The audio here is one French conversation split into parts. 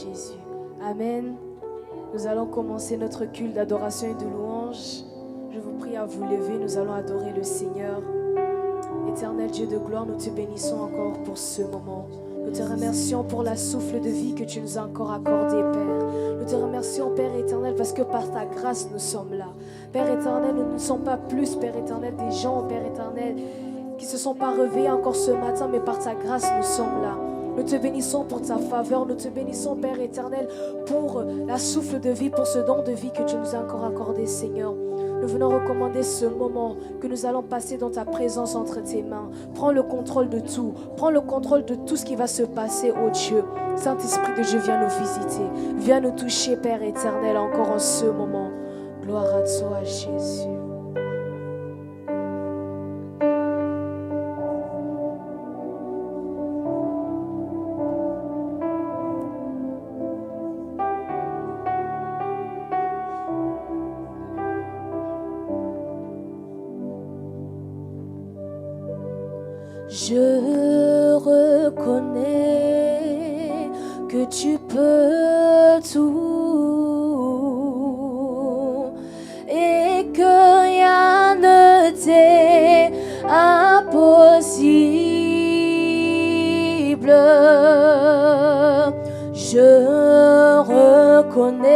Jésus. Amen. Nous allons commencer notre culte d'adoration et de louange. Je vous prie à vous lever, nous allons adorer le Seigneur. Éternel Dieu de gloire, nous te bénissons encore pour ce moment. Nous te remercions pour la souffle de vie que tu nous as encore accordé, Père. Nous te remercions, Père éternel, parce que par ta grâce, nous sommes là. Père éternel, nous ne sommes pas plus, Père éternel, des gens, Père éternel, qui ne se sont pas réveillés encore ce matin, mais par ta grâce, nous sommes là. Nous te bénissons pour ta faveur, nous te bénissons, Père éternel, pour la souffle de vie, pour ce don de vie que tu nous as encore accordé, Seigneur. Nous venons recommander ce moment que nous allons passer dans ta présence entre tes mains. Prends le contrôle de tout. Prends le contrôle de tout ce qui va se passer, ô Dieu. Saint-Esprit de Dieu, viens nous visiter. Viens nous toucher, Père éternel, encore en ce moment. Gloire à toi, Jésus. Je reconnais que tu peux tout et que rien ne t'est impossible. Je reconnais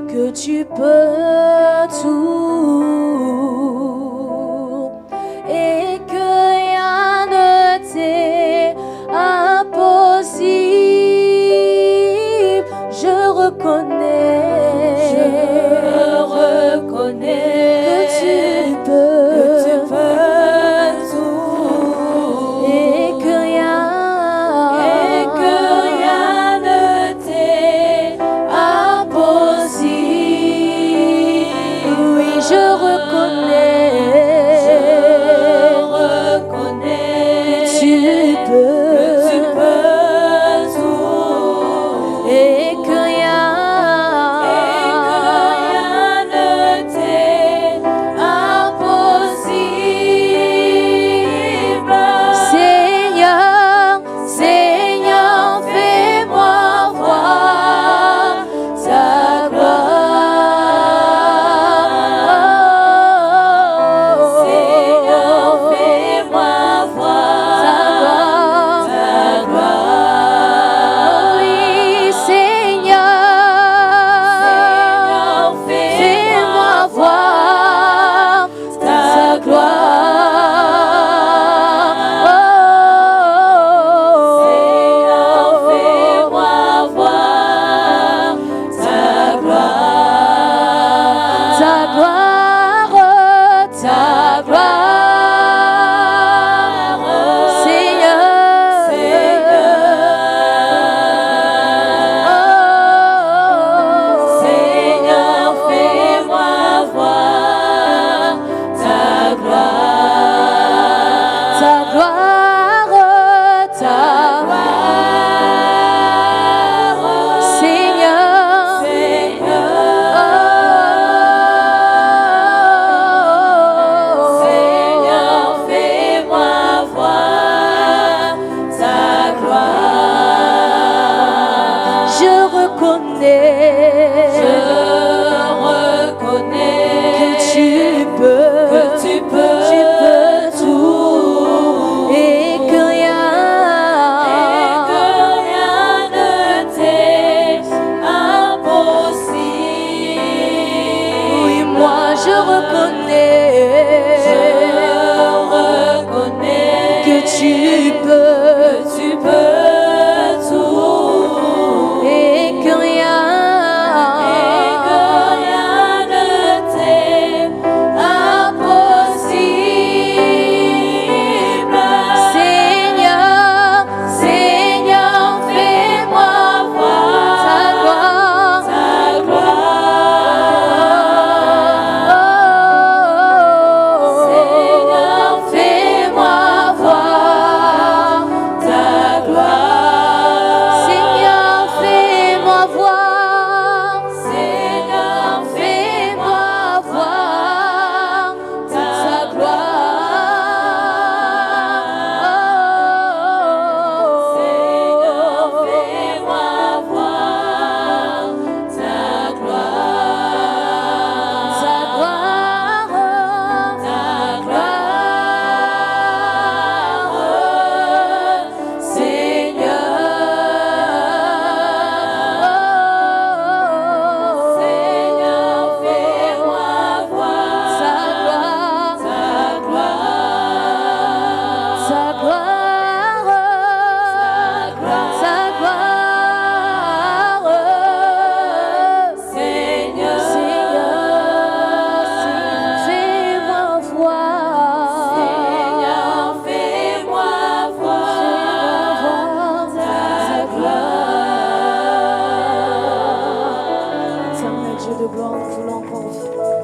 que tu peux tout.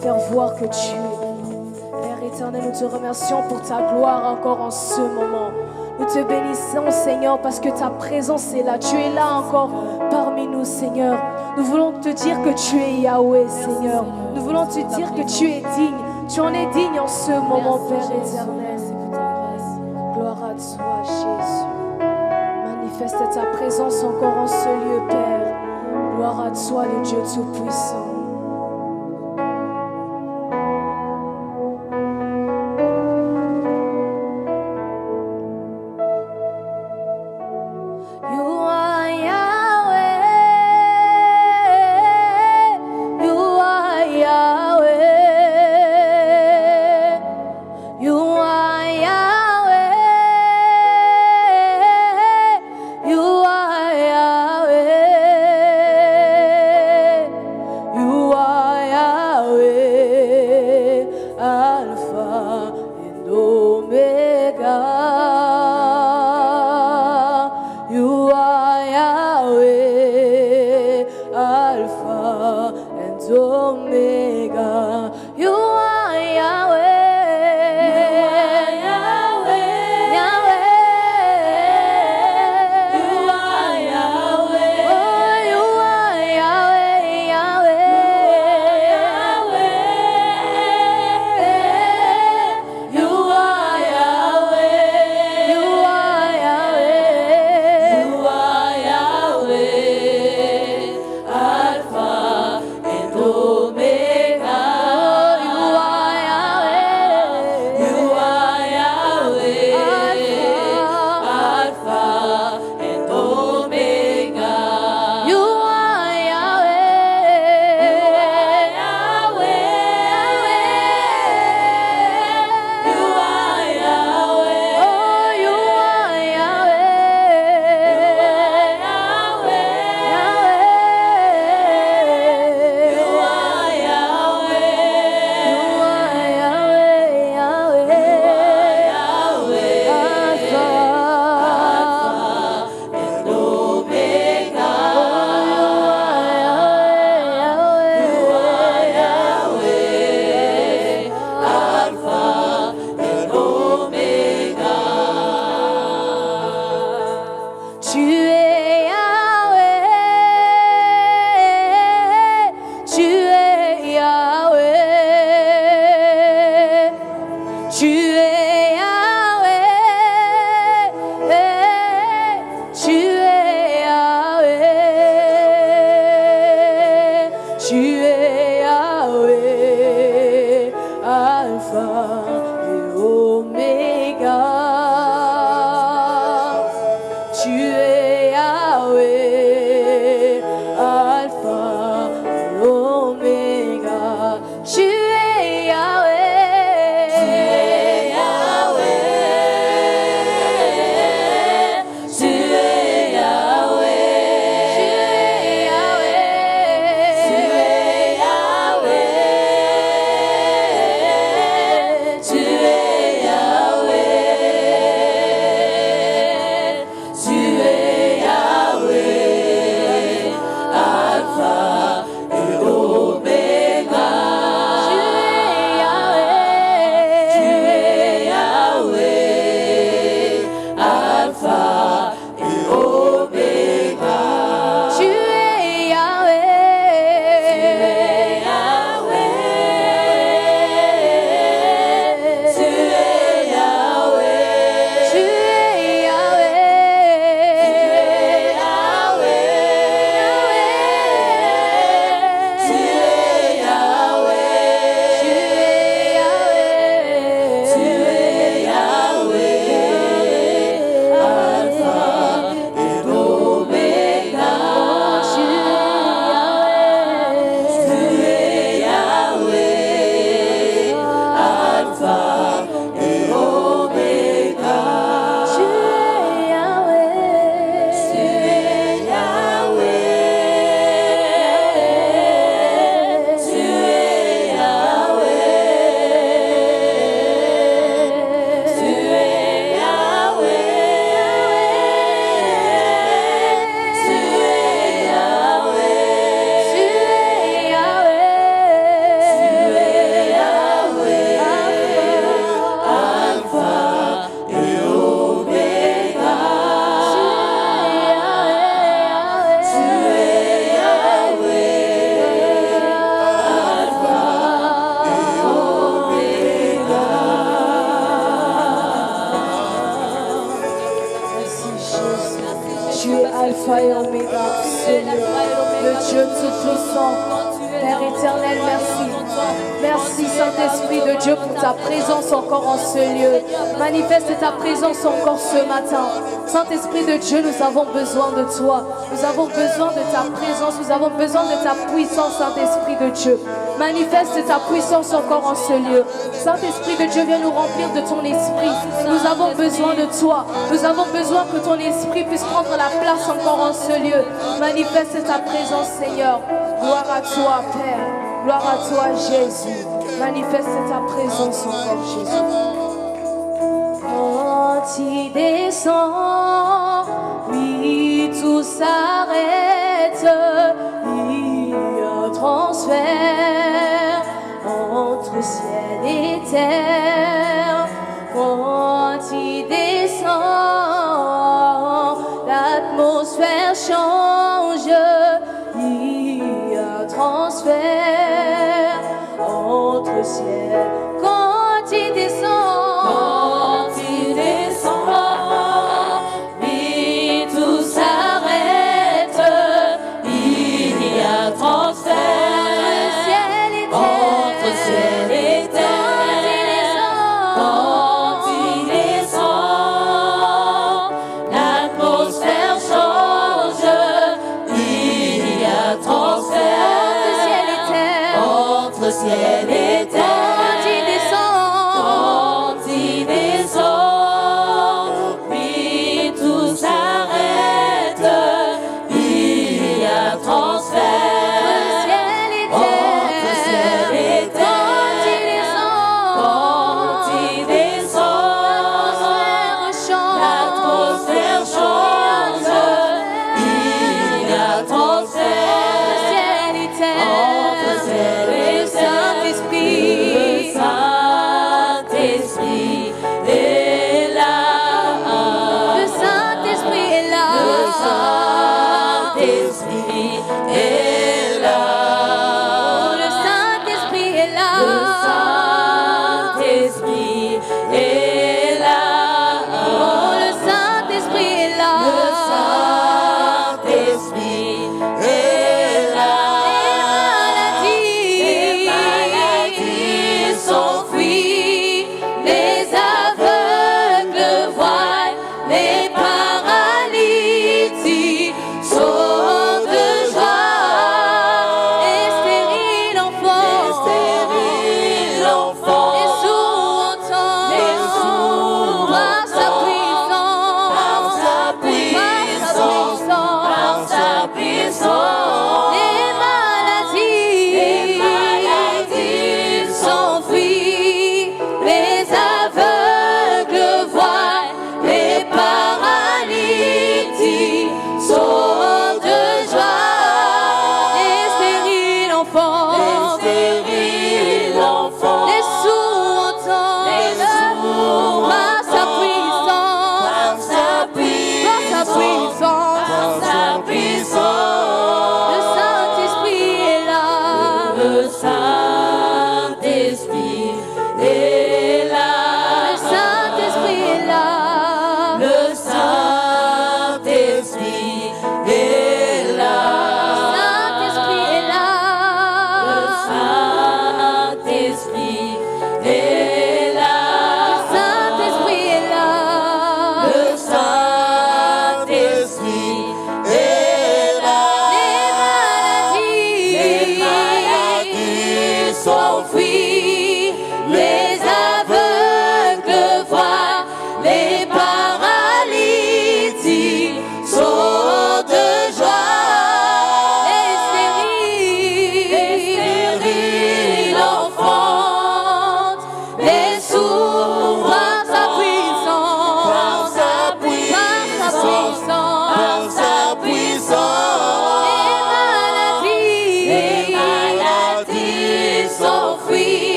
faire voir que tu es bon. Père éternel, nous te remercions pour ta gloire encore en ce moment. Nous te bénissons, Seigneur, parce que ta présence est là. Tu es là encore parmi nous, Seigneur. Nous voulons te dire que tu es Yahweh, Seigneur. Nous voulons te dire que tu es digne. Tu en es digne en ce moment, Père éternel. Gloire à toi, Jésus. Manifeste ta présence encore en ce lieu, Père. Gloire à toi, le Dieu Tout-Puissant. le Dieu tout-puissant. Père éternel, merci. Merci Saint-Esprit de Dieu pour ta présence encore en ce lieu. Manifeste ta présence encore ce matin. Saint-Esprit de Dieu, nous avons besoin de toi. Nous avons besoin de ta présence. Nous avons besoin de ta puissance, Saint-Esprit de Dieu. Manifeste ta puissance encore en ce lieu. Saint-Esprit de Dieu, viens nous remplir de ton esprit. Nous avons besoin de toi. Nous avons besoin que ton esprit puisse prendre la place encore en ce lieu. Manifeste ta présence, Seigneur. Gloire à toi, Père. Gloire à toi, Jésus. Manifeste ta présence encore, Jésus. Quand il descend, oui, tout s'arrête. Il y a un transfert entre ciel et terre. Quand il descend, l'atmosphère change. Il y a un transfert entre ciel. Quand il descend, oui, tout s'arrête. Il y a un transfert entre ciel et terre. Quand il descend, l'atmosphère change. Il y a un transfert entre ciel et terre. Quand il descend, oui, tout s'arrête. Il y a un transfert entre ciel et terre. Quand il descend, l'atmosphère change. Il y a un transfert entre ciel et terre. Le Saint-Esprit est là. Le Saint-Esprit est là. Le Saint-Esprit est là. Le Saint-Esprit est là. Le Saint-Esprit est là. Oh, le Saint-Esprit est là. Le Saint-Esprit est là. Les maladies s'enfuient, les aveugles voient, les paralytiques sautent de joie.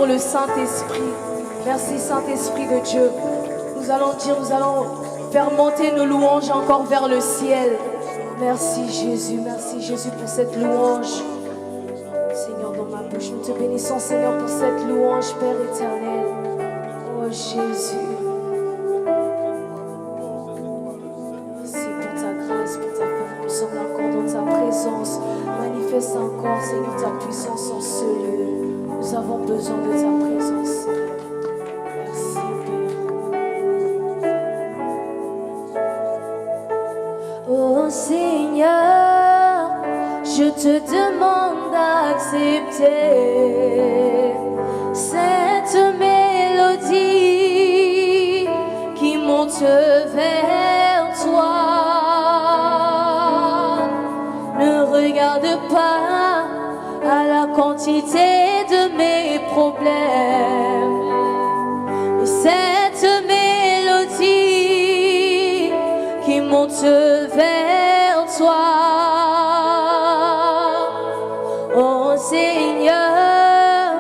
pour le Saint-Esprit. Merci Saint-Esprit de Dieu. Nous allons faire monter nos louanges encore vers le ciel. Merci Jésus pour cette louange. Seigneur, dans ma bouche, nous te bénissons Seigneur pour cette louange, Père éternel. Oh Jésus. Merci pour ta grâce, pour ta faveur. Nous sommes encore dans ta présence. Manifeste encore, Seigneur, ta puissance en ce lieu. Nous avons besoin de ta présence, Seigneur. Merci, Père. Oh Seigneur, je te demande d'accepter cette mélodie qui monte vers toi. Ne regarde pas à la quantité de mes problèmes. Et cette mélodie qui monte vers toi. Oh Seigneur,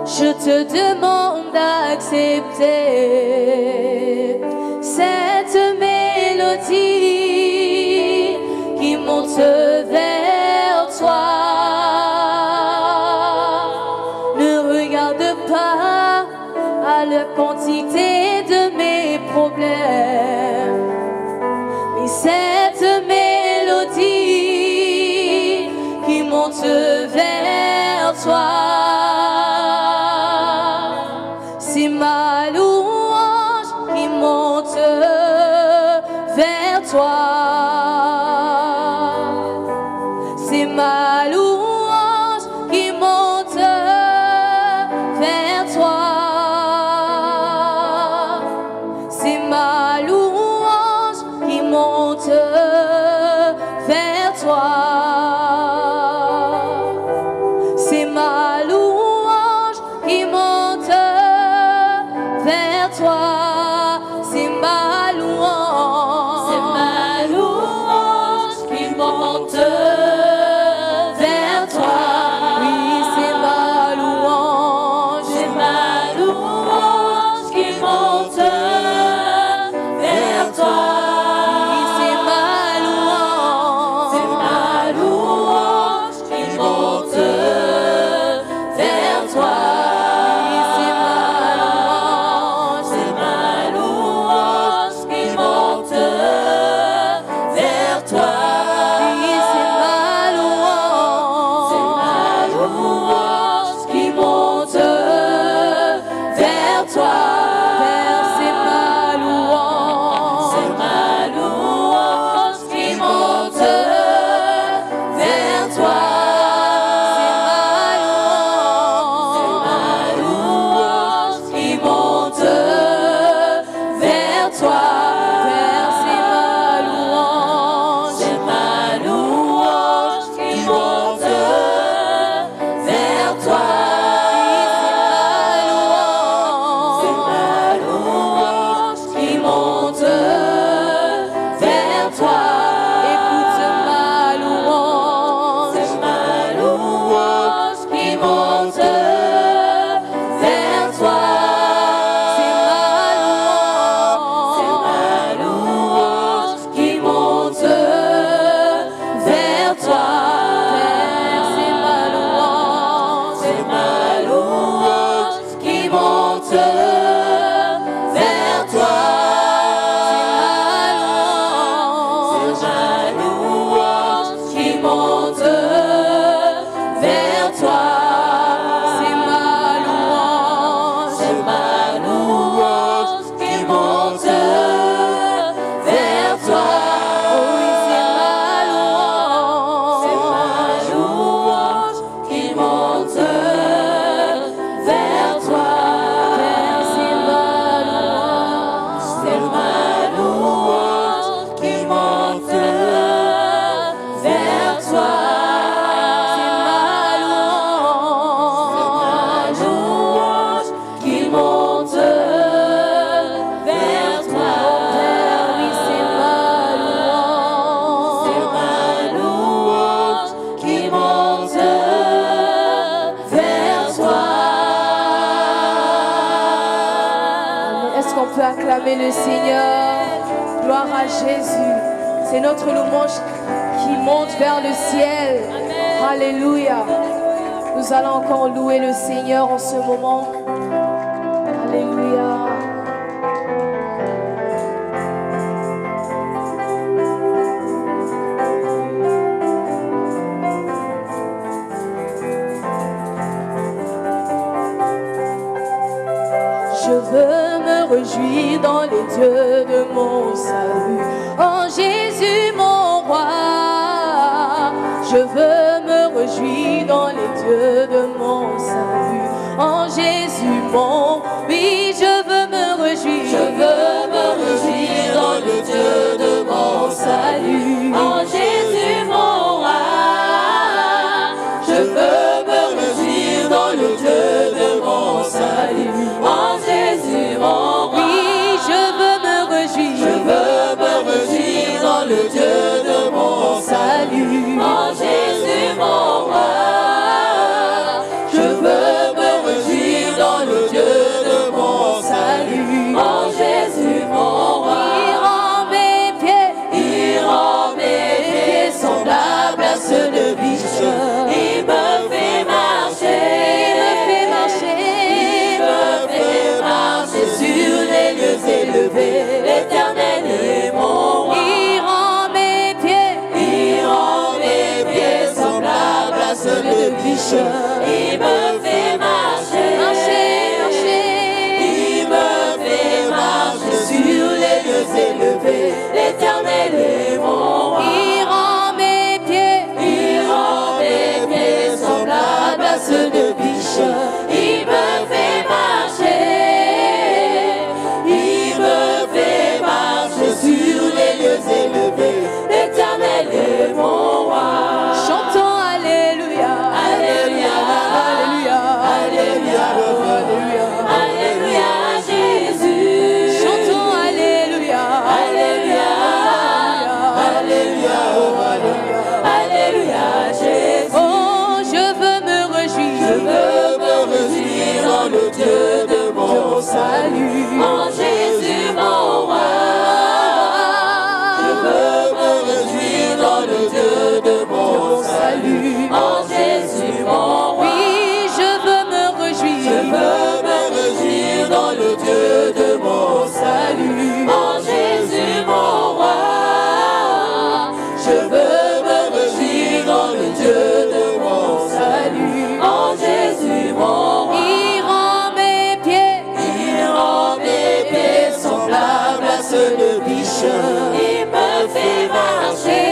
je te demande d'accepter cette mélodie qui monte vers toi. Ne regarde pas à la quantité de mes problèmes, mais cette mélodie qui monte vers toi. C'est ma louange qui monte vers toi. C'est ma louange qui monte vers toi. C'est ma louange qui monte vers toi. C'est ma louange qui monte vers toi. C'est ma louange. C'est ma louange qui monte vers toi. Oui, c'est ma louange. C'est ma louange qui monte vers toi. Oui, c'est ma louange. C'est ma louange. acclamer le Seigneur. Gloire à Jésus. C'est notre louange qui monte vers le ciel. Alléluia. Nous allons encore louer le Seigneur en ce moment. Alléluia. Je veux me réjouir dans les dieux de mon salut. En Jésus mon roi. Je veux me réjouir dans les dieux de mon salut. En Jésus mon, oui, je veux me réjouir. Je veux me réjouir dans le Dieu de mon salut. En Jésus mon roi. Je veux me réjouir dans le Dieu de mon salut. En Jésus mon roi. Oui, je veux me réjouir. Je veux me réjouir dans le Dieu de mon salut. En Jésus mon roi. Je veux me réjouir dans le Dieu de mon salut. En Jésus mon roi. Il rend mes pieds semblables à ceux de biche. Il me fait marcher. Il me fait marcher sur les lieux élevés. L'Éternel est mon roi. Il rend mes pieds semblables à ceux de biche. Il me fait marcher. Il me fait marcher sur les lieux élevés. L'Éternel est mon roi. Il rend mes pieds semblables à ceux de biche. Il me fait marcher. Il me fait marcher sur les lieux élevés. L'Éternel est mon roi. Chantons Alléluia. Alléluia. Alléluia. Alléluia. Alléluia. Alléluia Jésus. Chantons Alléluia. Alléluia. Alléluia. Alléluia Jésus. Oh, je veux me réjouir. Je veux me réjouir dans le Dieu de mon salut. En Jésus mon roi. Je veux me réjouir dans le Dieu de mon salut. En Jésus mon roi. Oui, je veux me réjouir. Je veux me réjouir dans le Dieu de mon salut. En Jésus mon roi. Je veux me réjouir dans le Dieu de mon salut. En Jésus mon roi. Il rend mes pieds semblables à ceux de biche. Il me fait marcher.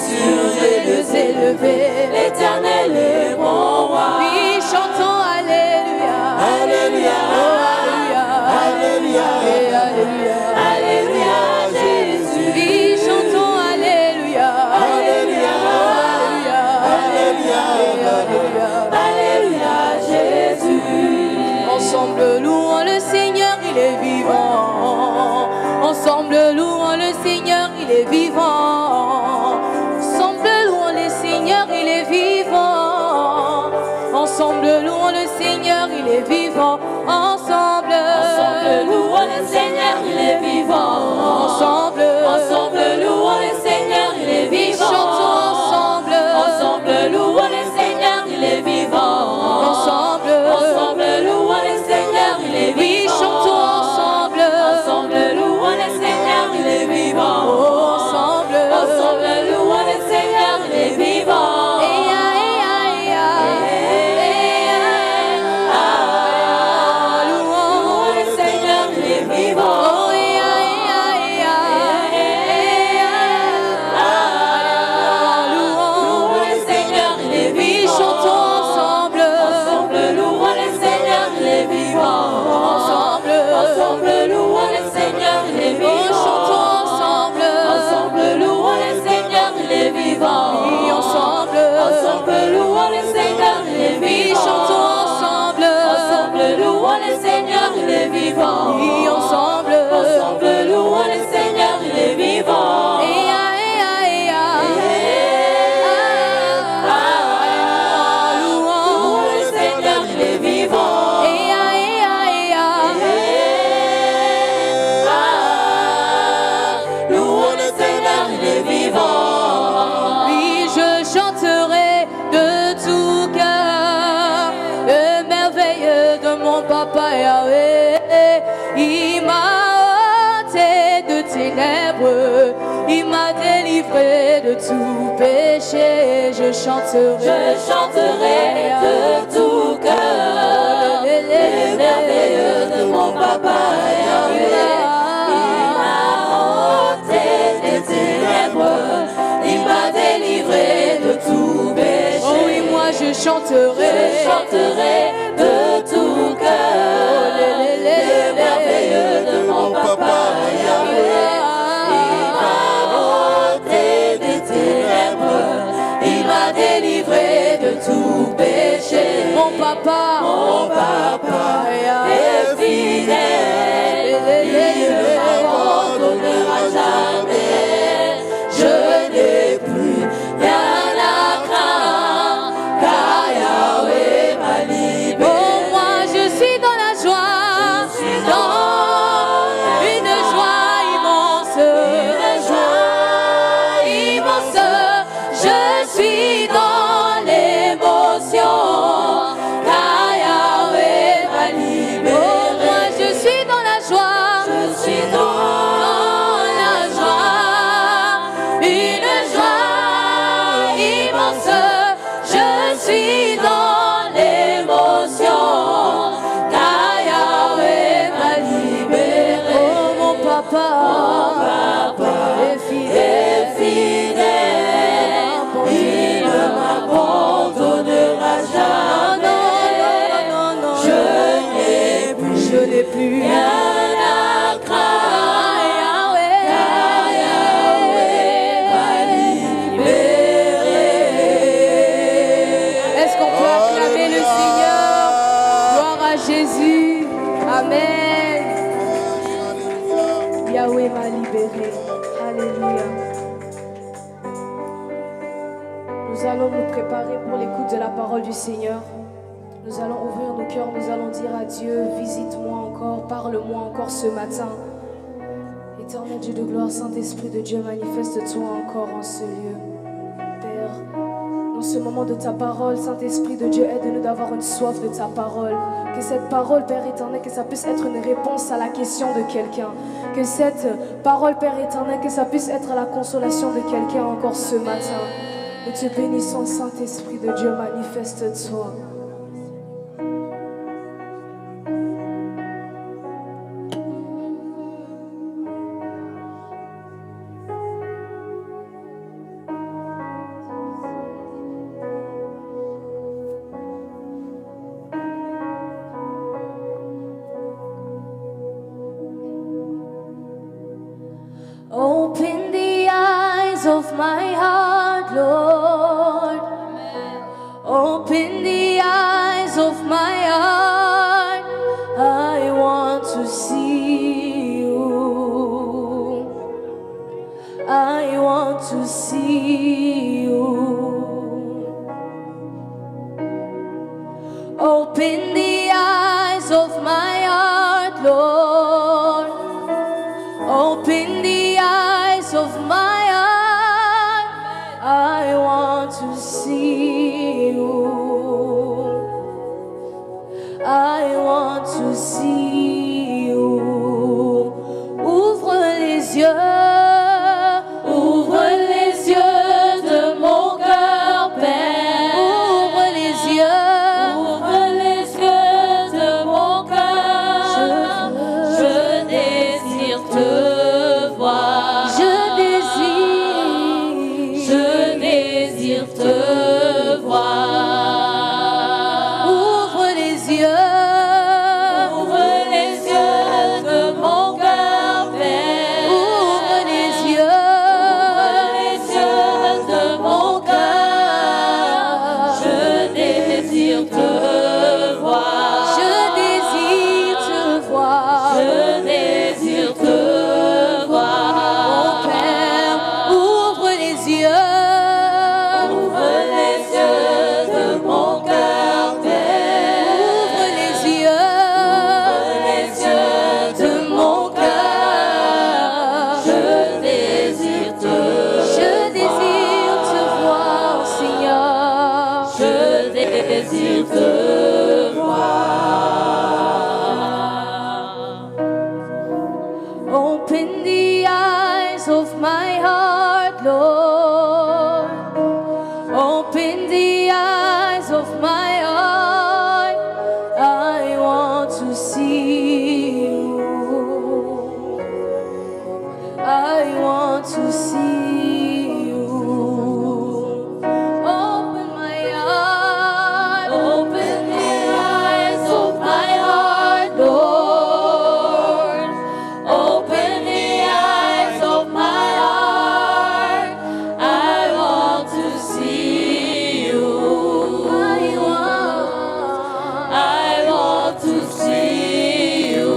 Sur les lieux élevés. L'Éternel est mon roi. Oui, chantons Alléluia. Alléluia. Alléluia. Alléluia. Alléluia. Alléluia Jésus. Oui, chantons Alléluia. Alléluia. Alléluia. Alléluia. Alléluia Jésus. Ensemble louons le Seigneur, il est vivant. Ensemble louons le Seigneur, il est vivant. Ensemble louons le Seigneur, il est vivant. Ensemble louons le Seigneur, il est vivant. Ensemble louons le Seigneur, il est vivant. Ensemble louons le Seigneur, il est vivant. Chantons ensemble louons le Seigneur, il est vivant. Ensemble louons le Seigneur, il est vivant. Oui, chantons ensemble louons le Seigneur, il est vivant. Ensemble louons le Seigneur, il est vivant. Louons le Seigneur, il est vivant. Oh, Il m'a délivré de tout péché. Je chanterai de tout cœur les merveilles de mon papa Yahweh. Il m'a ôté des ténèbres, il m'a délivré de tout péché. Oh oui, moi je chanterai de tout cœur les merveilles de mon papa Yahweh. Il m'a ôté des ténèbres, il m'a délivré de tout péché. Mon papa est fidèle, il ne m'abandonnera jamais. Je n'ai plus rien à craindre, car Yahweh m'a libéré. Oh, moi je suis dans la joie, dans une joie immense, je suis dans l'émotion, car Yahweh m'a libéré. Oh, moi je suis dans la joie, Je suis dans la joie, une joie immense, je suis dans l'émotion, car Yahweh m'a libéré. Oh, mon papa est fidèle, il ne m'abandonnera jamais. non, Je n'ai plus rien à craindre, car Yahweh m'a libéré. Est-ce qu'on peut acclamer le Seigneur? Gloire à Jésus. Amen. Yahweh m'a libéré. Alléluia. Nous allons nous préparer pour l'écoute de la parole du Seigneur. Nous allons ouvrir nos cœurs, nous allons dire à Dieu, visite-moi encore, parle-moi encore ce matin. Éternel Dieu de gloire, Saint-Esprit de Dieu, manifeste-toi encore en ce lieu. Père, dans ce moment de ta parole, Saint-Esprit de Dieu, aide-nous d'avoir une soif de ta parole. Que cette parole, Père éternel, que ça puisse être une réponse à la question de quelqu'un. Que cette parole, Père éternel, que ça puisse être la consolation de quelqu'un encore ce matin. Nous te bénissons, Saint-Esprit de Dieu, manifeste-toi. Open the eyes of my heart, Lord. Open the eyes of my heart. I want to see you. I want to see you. Open the eyes of my heart, Lord. Open the eyes of my heart. I want to see you. I want to see you. Ouvre les yeux. Ouvre les yeux de mon cœur, Père. Ouvre les yeux. Ouvre les yeux de mon cœur. Je désire te voir. Je désire te voir. Ouvre les yeux. Ouvre les yeux de mon cœur, Père. Ouvre les yeux. Ouvre les yeux de mon cœur. Je désire te voir. Je désire te voir. Je désire te voir. Mon Père, ouvre les yeux. Ouvre les yeux de mon cœur, Père. Ouvre les yeux. Ouvre les yeux de mon cœur. Je désire te voir, Seigneur. Je désire te voir. Open the eyes of my my heart, Lord. Open the eyes of my heart. I want to see you. I want to see you. Open my heart. Open the eyes of my heart, Lord. Open the eyes of my heart. I want to see you. I want to see you.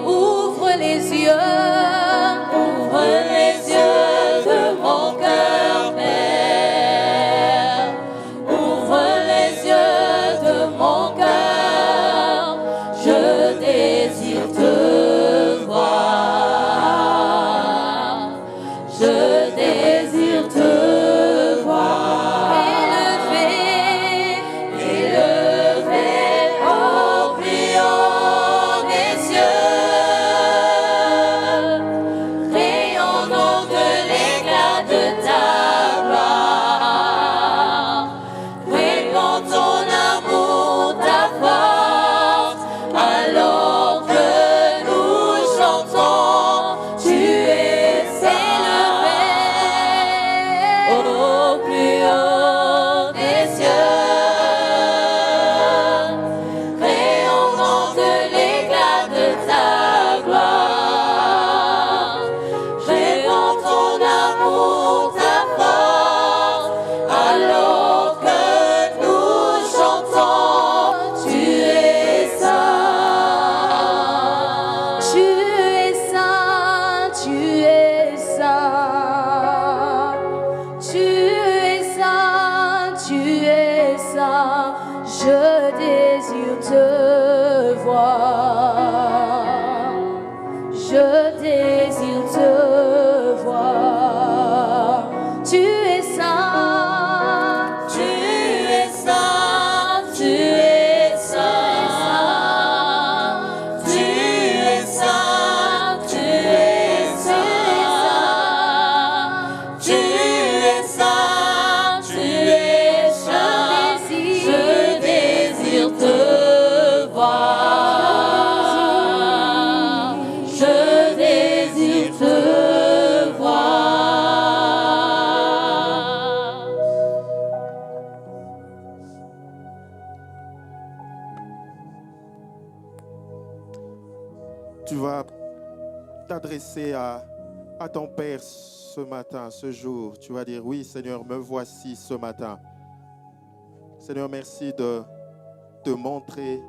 Ouvre les yeux de mon cœur, Père. Ouvre les yeux de mon cœur. Je désire te voir. Je désire te voir. Élevé au plus haut des cieux, rayonnant de l'éclat de ta gloire. Répand ton amour, ta force, alors que nous chantons. Tu es élevé au plus haut des cieux, rayonnant de l'éclat de ta gloire. Répand ton amour, ta force, alors que nous chantons. Tu es saint. Tu es saint, tu es saint. Tu es saint, tu es saint. Je désire te voir. Je désire te voir. Tu es saint. Tu es saint, tu es saint. Tu es saint, tu es saint. Tu es saint, tu es saint. Je désire te voir. Je désire te voir. Tu vas t'adresser à ton Père ce matin, ce jour. Tu vas dire, oui Seigneur, me voici ce matin. Seigneur, merci de te montrer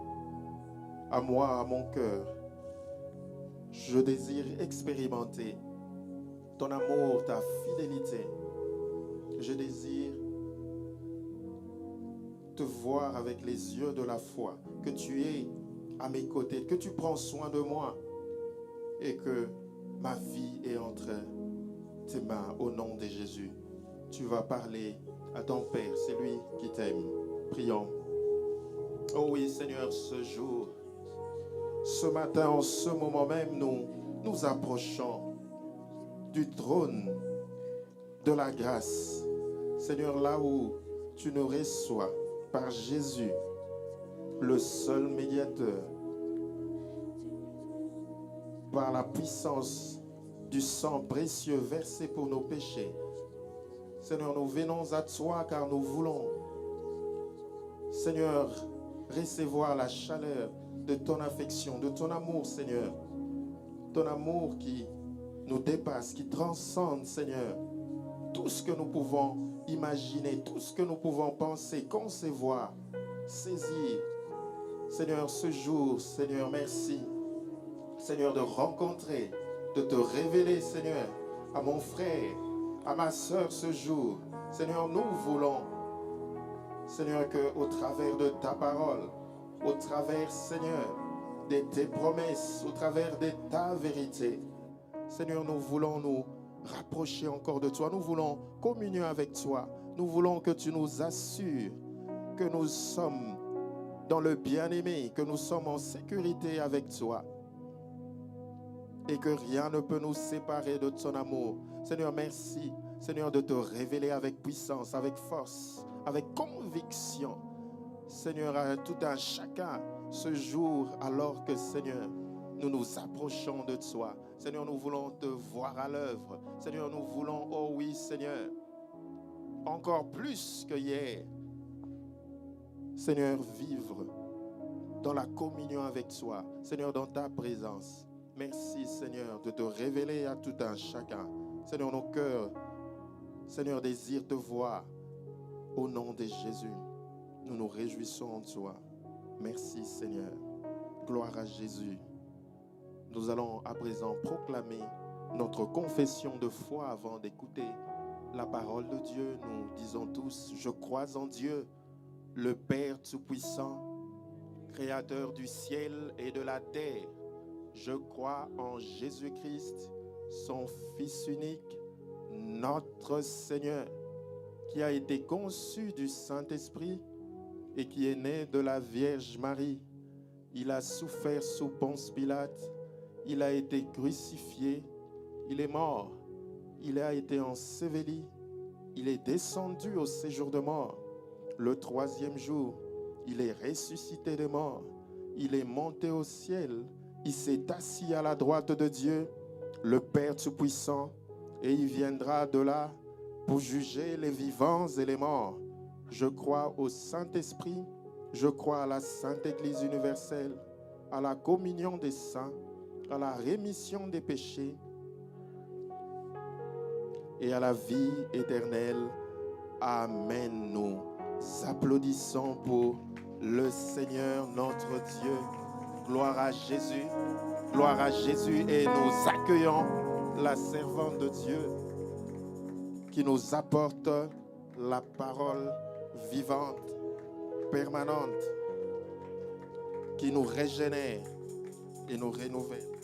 à moi, à mon cœur. Je désire expérimenter ton amour, ta fidélité. Je désire te voir avec les yeux de la foi, que tu es à mes côtés, que tu prends soin de moi et que ma vie est entre tes mains au nom de Jésus. Tu vas parler à ton Père, c'est lui qui t'aime. Prions. Oh oui Seigneur, ce jour, ce matin, en ce moment même, nous approchons du trône de la grâce. Seigneur, là où tu nous reçois par Jésus, le seul médiateur, par la puissance du sang précieux versé pour nos péchés. Seigneur, nous venons à toi car nous voulons, Seigneur, recevoir la chaleur de ton affection, de ton amour, Seigneur. Ton amour qui nous dépasse, qui transcende, Seigneur, tout ce que nous pouvons imaginer, tout ce que nous pouvons penser, concevoir, saisir. Seigneur, ce jour, Seigneur, merci. Seigneur, de rencontrer, de te révéler, Seigneur, à mon frère, à ma soeur ce jour. Seigneur, nous voulons, Seigneur, qu'au travers de ta parole, au travers, Seigneur, de tes promesses, au travers de ta vérité, Seigneur, nous voulons nous rapprocher encore de toi. Nous voulons communier avec toi. Nous voulons que tu nous assures que nous sommes dans le bien-aimé, que nous sommes en sécurité avec toi. et que rien ne peut nous séparer de ton amour. Seigneur, merci, Seigneur, de te révéler avec puissance, avec force, avec conviction. Seigneur, à tout un chacun, ce jour, alors que, Seigneur, nous nous approchons de toi. Seigneur, nous voulons te voir à l'œuvre. Seigneur, nous voulons, oh oui, Seigneur, encore plus que hier, Seigneur, vivre dans la communion avec toi. Seigneur, dans ta présence. Merci, Seigneur, de te révéler à tout un chacun. Seigneur, nos cœurs, Seigneur, désirent te voir. Au nom de Jésus, nous nous réjouissons en toi. Merci, Seigneur. Gloire à Jésus. Nous allons à présent proclamer notre confession de foi avant d'écouter la parole de Dieu. Nous disons tous, je crois en Dieu, le Père Tout-Puissant, Créateur du ciel et de la terre. Je crois en Jésus-Christ, son Fils unique, notre Seigneur, qui a été conçu du Saint-Esprit et qui est né de la Vierge Marie. Il a souffert sous Ponce Pilate, il a été crucifié, il est mort, il a été enseveli, il est descendu au séjour de mort. Le troisième jour, il est ressuscité des morts, il est monté au ciel, il s'est assis à la droite de Dieu, le Père Tout-Puissant, et il viendra de là pour juger les vivants et les morts. Je crois au Saint-Esprit, je crois à la Sainte Église universelle, à la communion des saints, à la rémission des péchés et à la vie éternelle. Amen. Nous applaudissons pour le Seigneur notre Dieu. Gloire à Jésus. Gloire à Jésus. Et nous accueillons la servante de Dieu qui nous apporte la parole vivante, permanente, qui nous régénère et nous renouvelle.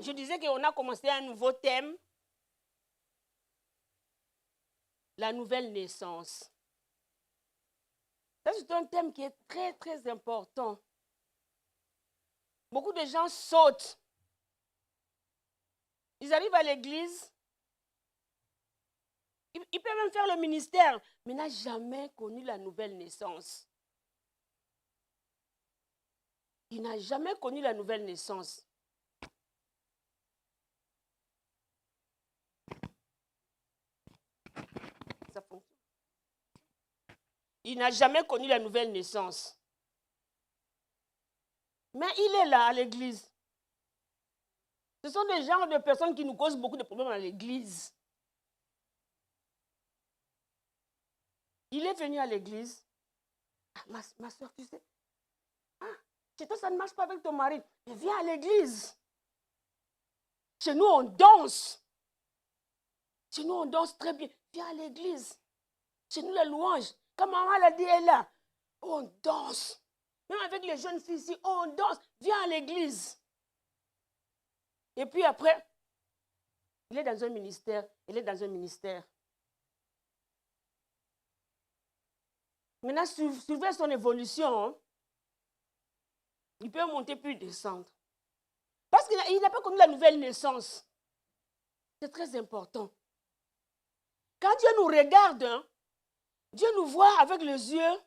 je disais qu'on a commencé un nouveau thème. La nouvelle naissance. Ça, c'est un thème qui est très, très important. Beaucoup de gens sautent. Ils arrivent à l'église. Ils peuvent même faire le ministère, mais n'ont jamais connu la nouvelle naissance. Il n'a jamais connu la nouvelle naissance. Ça fonctionne. Il n'a jamais connu la nouvelle naissance. Mais il est là à l'église. Ce sont des genres de personnes qui nous causent beaucoup de problèmes à l'église. Il est venu à l'église. Ah, ma soeur, tu sais, chez toi, ça ne marche pas avec ton mari. Mais viens à l'église. Chez nous, on danse. Chez nous, on danse très bien. Viens à l'église. Chez nous, la louange. Comme maman l'a dit, elle est là. On danse. Même avec les jeunes filles ici, on danse. Viens à l'église. Et puis après, il est dans un ministère. Il est dans un ministère. Maintenant, suivez son évolution. Hein. Il peut monter puis descendre. Parce qu'il n'a pas connu la nouvelle naissance. C'est très important. Quand Dieu nous regarde, hein, Dieu nous voit avec les yeux,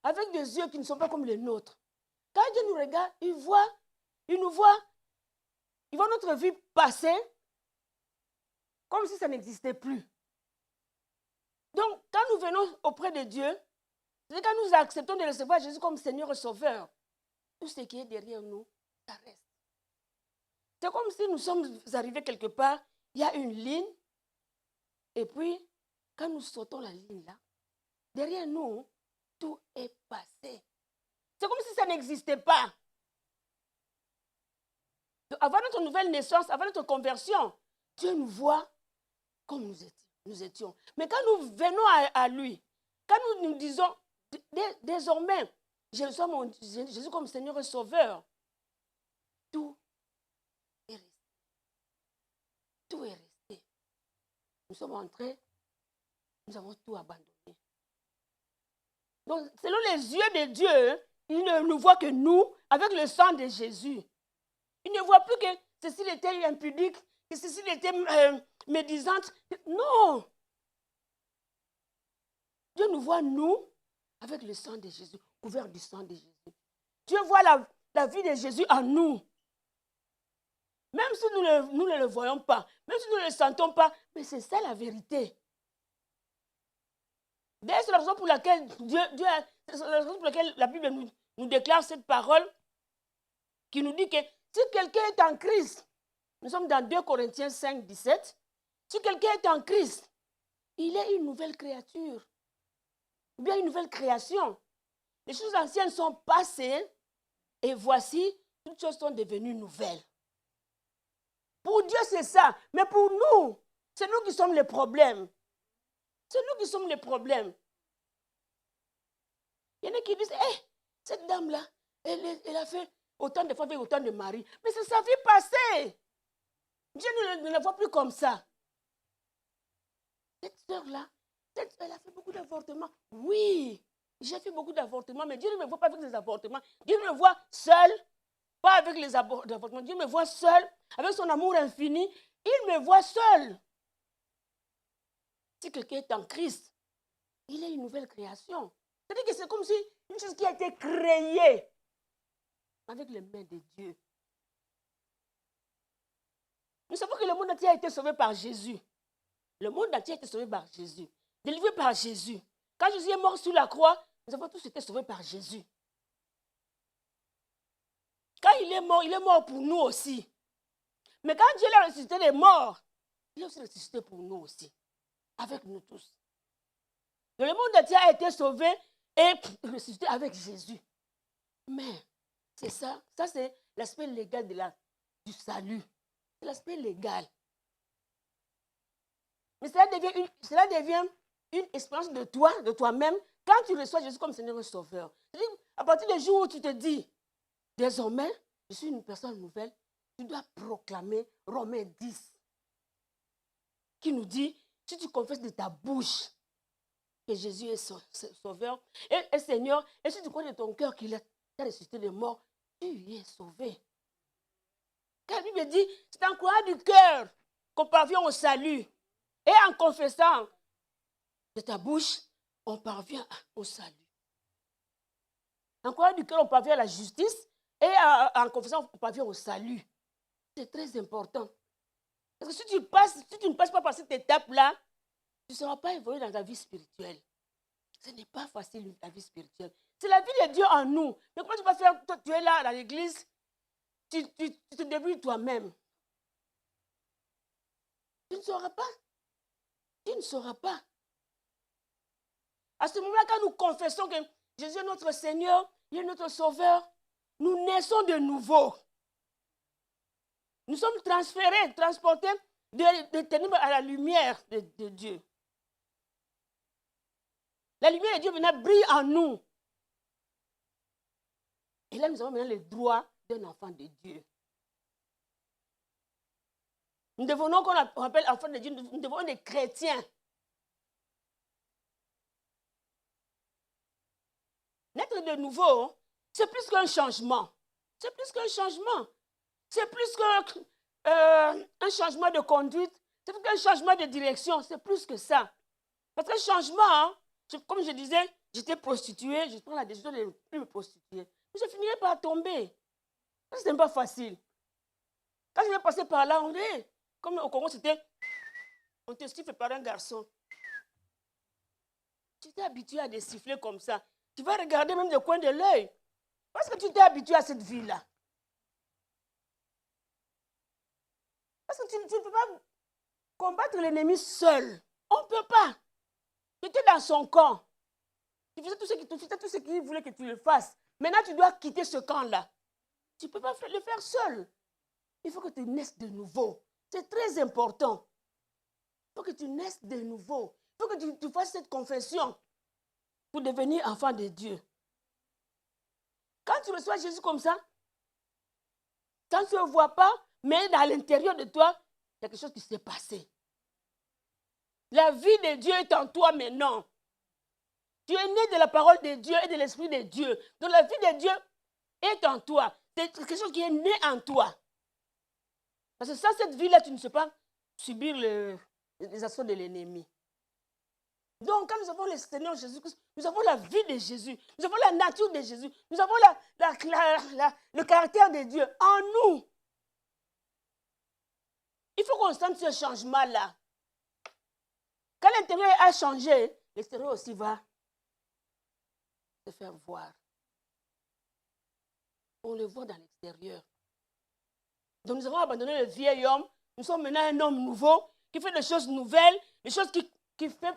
avec des yeux qui ne sont pas comme les nôtres. Quand Dieu nous regarde, il nous voit, il voit notre vie passer comme si ça n'existait plus. Donc, quand nous venons auprès de Dieu, c'est quand nous acceptons de recevoir Jésus comme Seigneur et Sauveur, tout ce qui est derrière nous, ça reste. C'est comme si nous sommes arrivés quelque part, il y a une ligne, et puis, quand nous sautons la ligne là, derrière nous, tout est passé. C'est comme si ça n'existait pas. Donc, avant notre nouvelle naissance, avant notre conversion, Dieu nous voit comme nous étions. Mais quand nous venons à lui, quand nous nous disons, désormais, je reçois Jésus comme Seigneur et Sauveur, tout est resté. Tout est resté. Nous sommes entrés, nous avons tout abandonné. Donc, selon les yeux de Dieu, il ne nous voit que nous, avec le sang de Jésus. Il ne voit plus que Cécile était impudique, que Cécile était médisante. Non! Dieu nous voit, nous, avec le sang de Jésus, couvert du sang de Jésus. Dieu voit la vie de Jésus en nous. Même si nous ne le voyons pas, même si nous ne le sentons pas, mais c'est ça la vérité. D'ailleurs, c'est la raison pour laquelle la Bible nous déclare cette parole qui nous dit que si quelqu'un est en Christ, nous sommes dans 2 Corinthiens 5, 17, si quelqu'un est en Christ, il est une nouvelle créature, ou bien une nouvelle création. Les choses anciennes sont passées et voici, toutes choses sont devenues nouvelles. Pour Dieu, c'est ça. Mais pour nous, c'est nous qui sommes les problèmes. C'est nous qui sommes les problèmes. Il y en a qui disent, cette dame-là, elle a fait autant de fois avec autant de maris. Mais c'est sa vie passée. Dieu ne la voit plus comme ça. Cette sœur-là, elle a fait beaucoup d'avortements. Oui, j'ai fait beaucoup d'avortements, mais Dieu ne me voit pas avec les avortements. Dieu me voit seul, pas avec les avortements. Dieu me voit seul, avec son amour infini. Il me voit seul. Si quelqu'un est en Christ, il est une nouvelle création. C'est-à-dire que c'est comme si une chose qui a été créée avec les mains de Dieu. Nous savons que le monde entier a été sauvé par Jésus. Le monde entier a été sauvé par Jésus. Délivré par Jésus. Quand Jésus est mort sur la croix, nous avons tous été sauvés par Jésus. Quand il est mort pour nous aussi. Mais quand Dieu l'a ressuscité des morts, il a aussi ressuscité pour nous aussi. Avec nous tous. Le monde entier a été sauvé et ressuscité avec Jésus. Mais c'est ça. Ça, c'est l'aspect légal du salut. C'est l'aspect légal. Mais cela devient une expérience de toi, de toi-même, quand tu reçois Jésus comme Seigneur et Sauveur. C'est-à-dire, à partir du jour où tu te dis, désormais, je suis une personne nouvelle. Tu dois proclamer Romains 10, qui nous dit, si tu confesses de ta bouche que Jésus est sauveur et Seigneur, et si tu crois de ton cœur qu'il a ressuscité des morts, tu es sauvé. Car la Bible dit, c'est en croyant du cœur qu'on parvient au salut. Et en confessant de ta bouche, on parvient au salut. En croyant du cœur, on parvient à la justice. Et en confessant, on parvient au salut. C'est très important. Parce que si tu ne passes pas par cette étape-là, tu ne seras pas évolué dans ta vie spirituelle. Ce n'est pas facile, la vie spirituelle. C'est la vie de Dieu en nous. Mais comment tu vas faire? Toi, tu es là dans l'église, tu te débrouilles toi-même. Tu ne sauras pas. Tu ne sauras pas. À ce moment-là, quand nous confessons que Jésus est notre Seigneur, il est notre Sauveur, nous naissons de nouveau. Nous sommes transférés, transportés des ténèbres à la lumière de Dieu. La lumière de Dieu maintenant brille en nous. Et là, nous avons maintenant les droits d'un enfant de Dieu. Nous devenons, qu'on appelle enfants de Dieu, nous devenons des chrétiens. Naître de nouveau, c'est plus qu'un changement. C'est plus qu'un changement. C'est plus qu'un changement de conduite. C'est plus qu'un changement de direction. C'est plus que ça. Parce que changement, comme je disais, j'étais prostituée, je prends la décision de ne plus me prostituer. Mais je finirais par tomber. Ce n'est pas facile. Quand je vais passer par là, on est, comme au Congo, c'était, on te siffle par un garçon. Tu t'es habitué à des sifflets comme ça. Tu vas regarder même du coin de l'œil. Parce que tu t'es habitué à cette vie-là. Parce que tu ne peux pas combattre l'ennemi seul. On ne peut pas. Tu étais dans son camp. Tu faisais tout ce qu'il voulait que tu le fasses. Maintenant, tu dois quitter ce camp-là. Tu ne peux pas le faire seul. Il faut que tu naisses de nouveau. C'est très important. Il faut que tu naisses de nouveau. Il faut que tu fasses cette confession pour devenir enfant de Dieu. Quand tu reçois Jésus comme ça, quand tu ne le vois pas, mais dans l'intérieur de toi, il y a quelque chose qui s'est passé. La vie de Dieu est en toi maintenant. Tu es né de la parole de Dieu et de l'Esprit de Dieu. Donc la vie de Dieu est en toi. C'est quelque chose qui est né en toi. Parce que sans cette vie-là, tu ne sais pas subir les actions de l'ennemi. Donc, quand nous avons le Seigneur Jésus-Christ, nous avons la vie de Jésus, nous avons la nature de Jésus, nous avons le caractère de Dieu en nous. Il faut qu'on sente ce changement-là. Quand l'intérieur a changé, l'extérieur aussi va se faire voir. On le voit dans l'extérieur. Donc nous avons abandonné le vieil homme. Nous sommes maintenant un homme nouveau qui fait des choses nouvelles, des choses qui font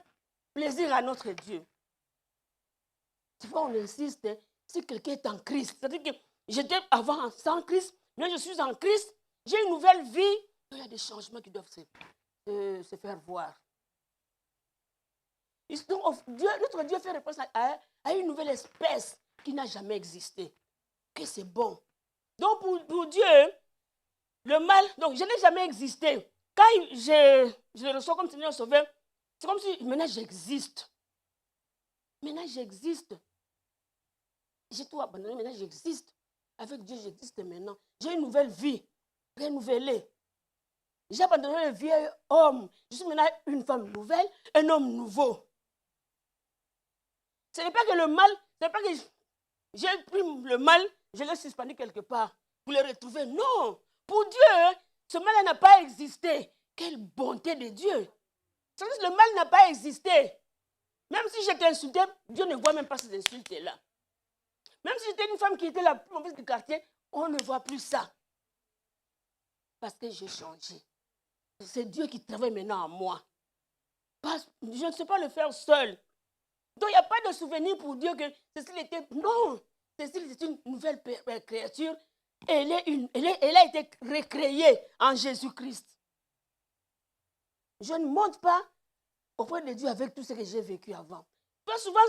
plaisir à notre Dieu. C'est pourquoi on insiste, si quelqu'un est en Christ, c'est-à-dire que j'étais avant sans Christ, mais je suis en Christ, j'ai une nouvelle vie, il y a des changements qui doivent se faire voir. Donc, notre Dieu fait réponse à une nouvelle espèce qui n'a jamais existé. Que c'est bon. Donc pour Dieu, le mal, donc je n'ai jamais existé. Quand je le reçois comme Seigneur Sauveur, c'est comme si maintenant j'existe. Maintenant j'existe. J'ai tout abandonné, maintenant j'existe. Avec Dieu, j'existe maintenant. J'ai une nouvelle vie, renouvelée. J'ai abandonné le vieil homme. Je suis maintenant une femme nouvelle, un homme nouveau. Ce n'est pas que le mal, ce n'est pas que j'ai pris le mal, je l'ai suspendu quelque part pour le retrouver. Non, pour Dieu, ce mal n'a pas existé. Quelle bonté de Dieu. Le mal n'a pas existé. Même si j'étais insultée, Dieu ne voit même pas ces insultes-là. Même si j'étais une femme qui était la plus mauvaise du quartier, on ne voit plus ça. Parce que j'ai changé. C'est Dieu qui travaille maintenant en moi. Je ne sais pas le faire seul. Donc il n'y a pas de souvenir pour Dieu que Cécile était... Non, Cécile c'est une nouvelle créature. Elle a été recréée en Jésus-Christ. Je ne monte pas auprès de Dieu avec tout ce que j'ai vécu avant. Très souvent,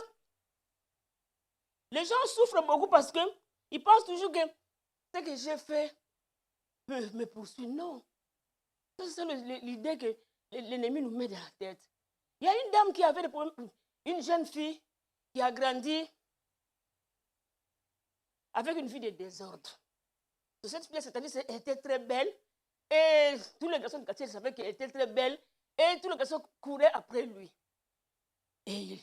les gens souffrent beaucoup parce qu'ils pensent toujours que ce que j'ai fait me poursuit. Non. C'est l'idée que l'ennemi nous met dans la tête. Il y a une dame qui avait des problèmes, une jeune fille qui a grandi avec une vie de désordre. Cette fille, c'est-à-dire qu'elle était très belle et tous les garçons du quartier savaient qu'elle était très belle et tous les garçons couraient après lui. Et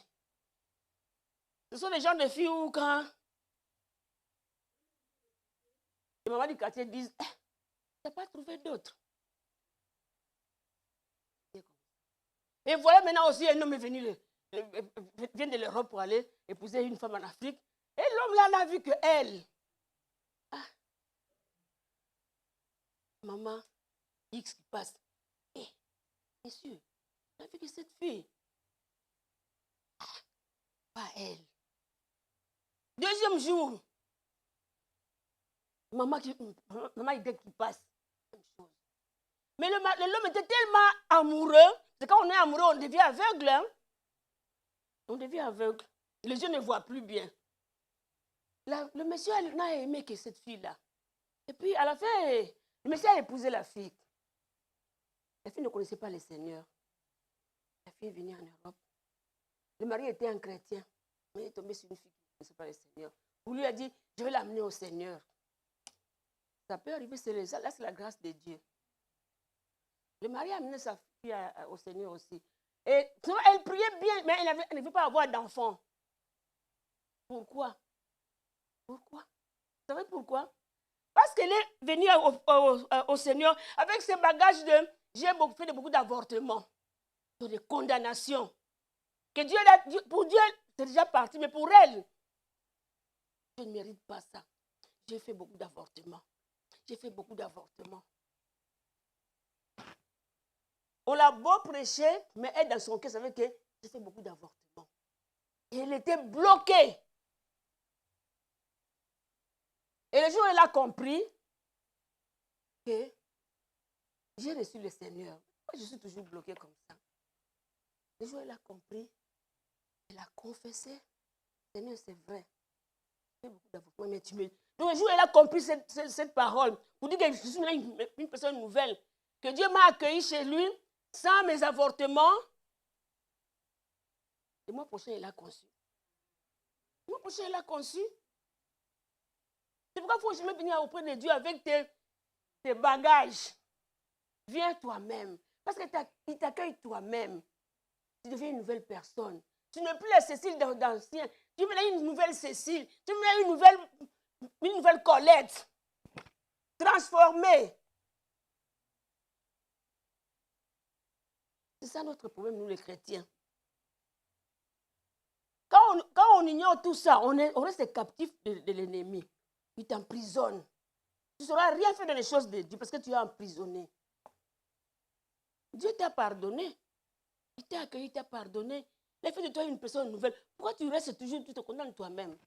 ce sont des gens de filles où quand les mamans du quartier disent tu n'as pas trouvé d'autres. Et voilà maintenant aussi un homme est venu, vient de l'Europe pour aller épouser une femme en Afrique. Et l'homme là n'a vu que elle. Ah. Maman, X qui passe. Eh, monsieur, on a vu que cette fille. Ah, pas elle. Deuxième jour, maman Y qui passe. Même chose. Mais l'homme était tellement amoureux. C'est quand on est amoureux, on devient aveugle. Hein? On devient aveugle. Les yeux ne voient plus bien. Le monsieur n'a aimé que cette fille-là. Et puis, à la fin, le monsieur a épousé la fille. La fille ne connaissait pas le Seigneur. La fille est venue en Europe. Le mari était un chrétien. Mais il est tombé sur une fille qui ne connaissait pas le Seigneur. Vous lui a dit, je vais l'amener au Seigneur. Ça peut arriver, là c'est la grâce de Dieu. Le mari a amené sa fille au Seigneur aussi. Et sinon, elle priait bien, mais elle ne veut pas avoir d'enfant. Pourquoi? Pourquoi? Vous savez pourquoi? Parce qu'elle est venue au Seigneur avec ses bagages de j'ai fait beaucoup d'avortements, de condamnations. Que Dieu, pour Dieu, c'est déjà parti, mais pour elle, je ne mérite pas ça. J'ai fait beaucoup d'avortements. J'ai fait beaucoup d'avortements. On l'a beau prêcher, mais elle, dans son cœur, savait que j'ai fait beaucoup d'avortements. Et elle était bloquée. Et le jour où elle a compris que j'ai reçu le Seigneur, moi je suis toujours bloquée comme ça. Le jour où elle a compris, elle a confessé, Seigneur, c'est vrai. J'ai fait beaucoup d'avortements, mais tu me... Donc le jour où elle a compris cette parole, pour dire que je suis une personne nouvelle, que Dieu m'a accueilli chez lui, sans mes avortements, le mois prochain, elle a conçu. Le mois prochain, elle a conçu. C'est pourquoi il faut jamais venir auprès de Dieu avec tes bagages. Viens toi-même. Parce qu'il t'accueille toi-même. Tu deviens une nouvelle personne. Tu n'es plus la Cécile d'ancien. Tu es une nouvelle Cécile. Tu es une nouvelle Colette. Transformée. C'est ça notre problème, nous les chrétiens. Quand on ignore tout ça, on reste captif de l'ennemi. Il t'emprisonne. Tu ne sauras rien faire dans les choses de Dieu parce que tu es emprisonné. Dieu t'a pardonné. Il t'a accueilli, il t'a pardonné. Il a fait de toi une personne nouvelle. Pourquoi tu restes toujours, tu te condamnes toi-même?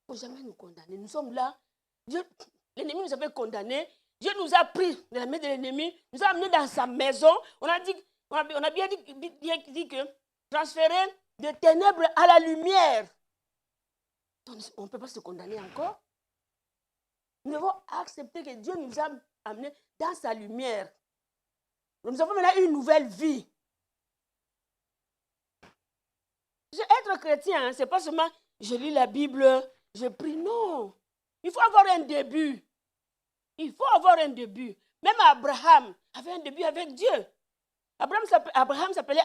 Il ne faut jamais nous condamner. Nous sommes là. L'ennemi nous avait condamnés. Dieu nous a pris de la main de l'ennemi, nous a amenés dans sa maison. On a bien dit que transférer des ténèbres à la lumière. On ne peut pas se condamner encore. Nous devons accepter que Dieu nous a amenés dans sa lumière. Nous avons maintenant une nouvelle vie. Être chrétien, ce n'est pas seulement je lis la Bible, je prie. Non. Il faut avoir un début. Il faut avoir un début. Même Abraham avait un début avec Dieu. Abraham s'appelait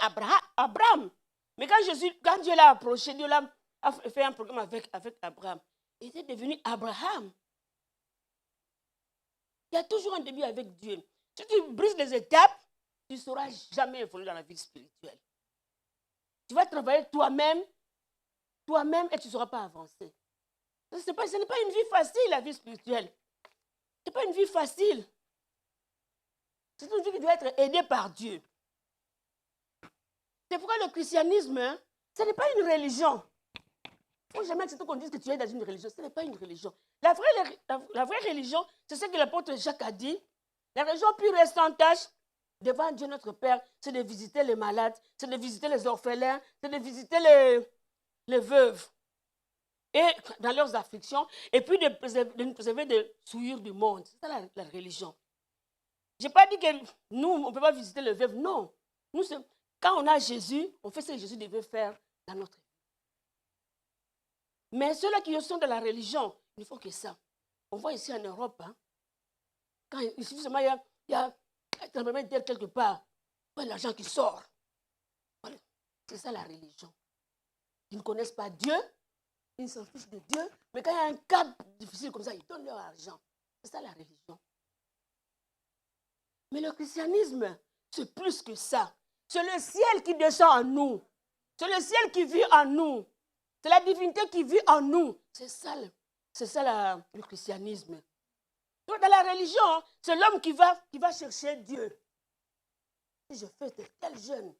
Abraham. Mais quand Dieu l'a approché, Dieu l'a fait un programme avec Abraham. Il était devenu Abraham. Il y a toujours un début avec Dieu. Si tu brises les étapes, tu ne sauras jamais évoluer dans la vie spirituelle. Tu vas travailler toi-même et tu ne sauras pas avancer. Ce n'est pas une vie facile, la vie spirituelle. Ce n'est pas une vie facile. C'est une vie qui doit être aidée par Dieu. C'est pourquoi le christianisme, ce n'est pas une religion. Il ne faut jamais accepter qu'on dise que tu es dans une religion. Ce n'est pas une religion. La vraie religion, c'est ce que l'apôtre Jacques a dit. La religion pure et sans tâche devant Dieu notre Père, c'est de visiter les malades, c'est de visiter les orphelins, c'est de visiter les veuves. et dans leurs afflictions, et puis de nous préserver de souillures du monde. C'est ça la religion. Je n'ai pas dit que nous, on ne peut pas visiter le veuve. Non. Nous, quand on a Jésus, on fait ce que Jésus devait faire dans notre vie. Mais ceux-là qui sont dans la religion, il ne faut que ça. On voit ici en Europe, hein, quand il suffit seulement, il y a un tremblement de terre quelque part, il y a l'argent qui sort. Voilà. C'est ça la religion. Ils ne connaissent pas Dieu, ils s'en fichent de Dieu, mais quand il y a un cas difficile comme ça, ils donnent leur argent. C'est ça la religion. Mais le christianisme, c'est plus que ça. C'est le ciel qui descend en nous. C'est le ciel qui vit en nous. C'est la divinité qui vit en nous. C'est ça le christianisme. Donc, dans la religion, c'est l'homme qui va chercher Dieu. Si je fais de tel jeûne,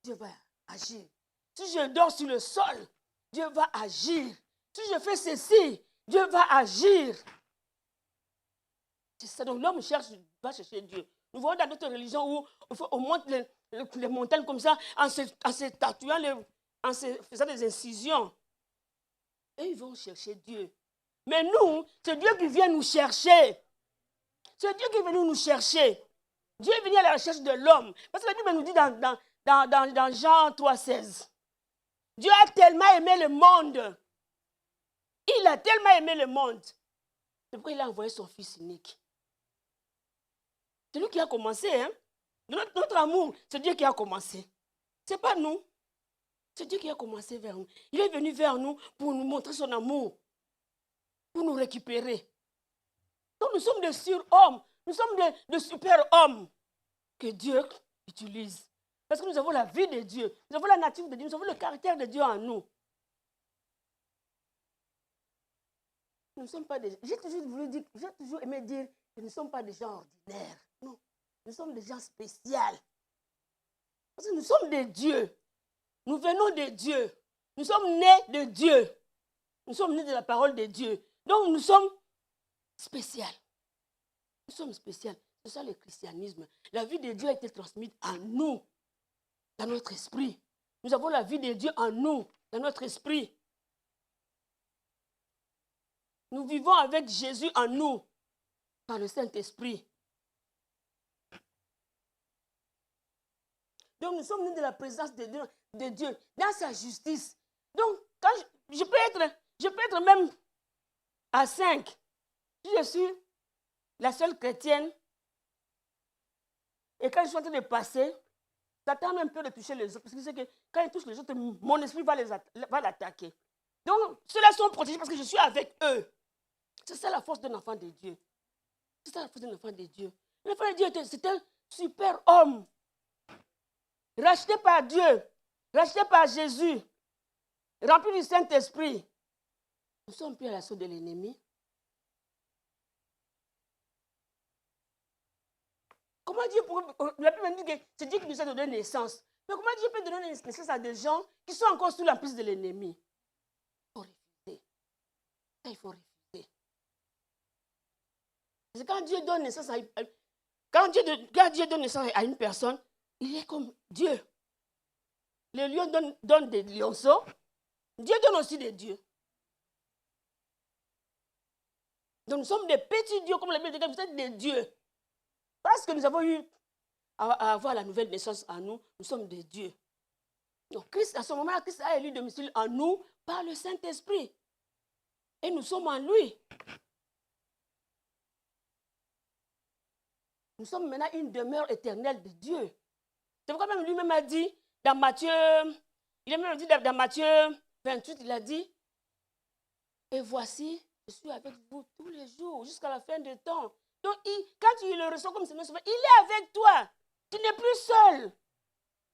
Dieu va agir. Si je dors sur le sol, Dieu va agir. Si je fais ceci, Dieu va agir. C'est ça. Donc l'homme va chercher Dieu. Nous voyons dans d'autres religions où on monte les montagnes comme ça, en se tatouant, en se faisant des incisions. Et ils vont chercher Dieu. Mais nous, c'est Dieu qui vient nous chercher. C'est Dieu qui est venu nous chercher. Dieu est venu à la recherche de l'homme. Parce que la Bible nous dit dans Jean 3,16, Dieu a tellement aimé le monde. Il a tellement aimé le monde. C'est pourquoi il a envoyé son Fils unique. C'est lui qui a commencé. Hein? Notre amour, c'est Dieu qui a commencé. Ce n'est pas nous. C'est Dieu qui a commencé vers nous. Il est venu vers nous pour nous montrer son amour, pour nous récupérer. Donc nous sommes des surhommes, nous sommes des super-hommes que Dieu utilise. Parce que nous avons la vie de Dieu, nous avons la nature de Dieu, nous avons le caractère de Dieu en nous. Nous ne sommes pas des... J'ai toujours aimé dire que nous ne sommes pas des gens ordinaires. Non, nous sommes des gens spéciaux. Parce que nous sommes des dieux. Nous venons de Dieu. Nous sommes nés de Dieu. Nous sommes nés de la parole de Dieu. Donc nous sommes spéciaux. Nous sommes spéciaux. C'est ça le christianisme. La vie de Dieu a été transmise en nous, dans notre esprit. Nous avons la vie de Dieu en nous, dans notre esprit. Nous vivons avec Jésus en nous, par le Saint-Esprit. Donc nous sommes nés de la présence de Dieu, dans sa justice. Donc, quand je peux être même à 5. Si je suis la seule chrétienne, et quand je suis en train de passer, Satan a un peu de toucher les autres, parce qu'il sait que quand il touche les autres, mon esprit va l'attaquer. Donc, ceux-là sont protégés parce que je suis avec eux. C'est ça la force d'un enfant de Dieu. C'est ça la force d'un enfant de Dieu. L'enfant de Dieu, c'est un super homme. Racheté par Dieu, racheté par Jésus, rempli du Saint-Esprit. Nous sommes plus à l'assaut de l'ennemi. Comment Dieu pourrait... La Bible dit que c'est Dieu qui nous a donné naissance. Mais comment Dieu peut donner naissance à des gens qui sont encore sous l'emprise de l'ennemi? Il faut refuser. Ça, il faut refuser. Parce que quand Dieu donne naissance à une personne, il est comme Dieu. Les lions donnent des lionceaux. Dieu donne aussi des dieux. Donc nous sommes des petits dieux, comme la Bible dit, vous êtes des dieux. Parce que nous avons eu à avoir la nouvelle naissance en nous, nous sommes des dieux. Donc Christ, à ce moment-là, Christ a élu domicile en nous par le Saint-Esprit. Et nous sommes en lui. Nous sommes maintenant une demeure éternelle de Dieu. C'est pourquoi même lui-même a dit dans Matthieu 28, il a dit, et voici, je suis avec vous tous les jours, jusqu'à la fin du temps. Donc, quand tu le ressens comme Seigneur Sauveur, il est avec toi. Tu n'es plus seul.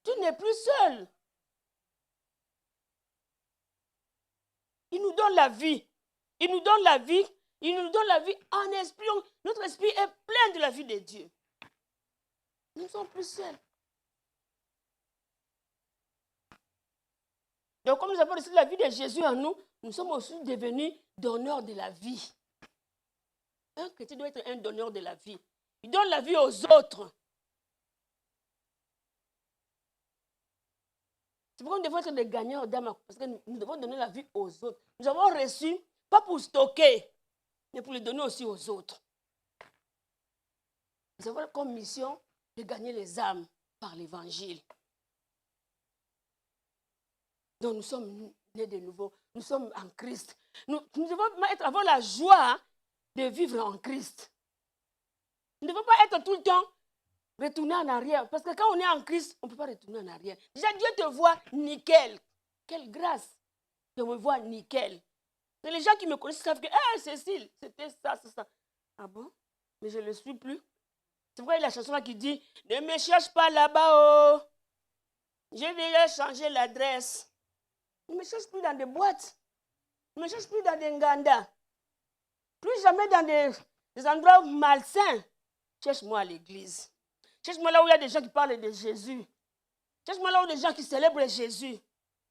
Tu n'es plus seul. Il nous donne la vie. Il nous donne la vie. Il nous donne la vie en esprit. Notre esprit est plein de la vie de Dieu. Nous ne sommes plus seuls. Donc, comme nous avons reçu la vie de Jésus en nous, nous sommes aussi devenus donneurs de la vie. Un chrétien doit être un donneur de la vie. Il donne la vie aux autres. Il donne la vie aux autres. C'est pourquoi nous devons être des gagnants d'âme, parce que nous devons donner la vie aux autres. Nous avons reçu, pas pour stocker, mais pour le donner aussi aux autres. Nous avons comme mission de gagner les âmes par l'évangile. Donc nous sommes nés de nouveau, nous sommes en Christ. Nous devons avoir la joie de vivre en Christ. Nous ne devons pas être tout le temps retourner en arrière. Parce que quand on est en Christ, on ne peut pas retourner en arrière. Déjà, Dieu te voit nickel. Quelle grâce de me voir nickel. Et les gens qui me connaissent savent que, Cécile, c'était ça, c'est ça. Ah bon? Mais je ne le suis plus. C'est pourquoi il y a la chanson là qui dit, ne me cherche pas là-bas, oh. J'ai déjà changé l'adresse. Ne me cherche plus dans des boîtes. Ne me cherche plus dans des ngandas. Plus jamais dans des endroits malsains. Cherche-moi à l'église. Cherche-moi là où il y a des gens qui parlent de Jésus. Cherche-moi là où il y a des gens qui célèbrent Jésus.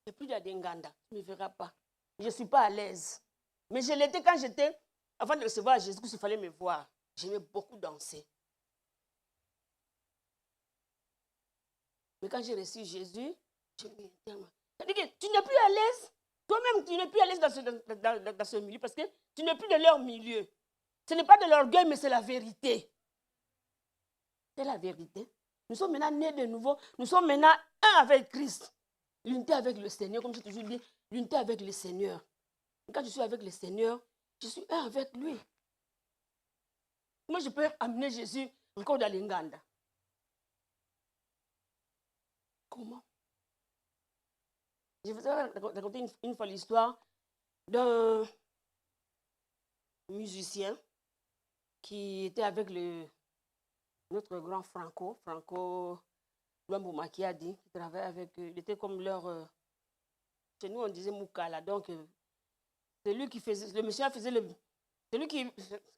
Et plus dans des ngandas. Tu ne me verras pas. Je ne suis pas à l'aise. Mais je l'étais quand j'étais, avant de recevoir Jésus, il fallait me voir. J'aimais beaucoup danser. Mais quand j'ai reçu Jésus, je me tellement. C'est-à-dire que tu n'es plus à l'aise. Toi-même, tu n'es plus à l'aise dans ce milieu parce que tu n'es plus de leur milieu. Ce n'est pas de l'orgueil, mais c'est la vérité. C'est la vérité. Nous sommes maintenant nés de nouveau. Nous sommes maintenant un avec Christ. L'unité avec le Seigneur, comme j'ai toujours dit, l'unité avec le Seigneur. Et quand je suis avec le Seigneur, je suis un avec lui. Moi, je peux amener Jésus encore dans l'Inganda. Comment? Je vous ai raconté une fois l'histoire d'un musicien qui était avec notre grand Franco Luambo-Makiadi, qui travaillait avec eux. Il était comme leur... chez nous, on disait Moukala. Donc, c'est lui qui faisait... Le monsieur faisait c'est lui qui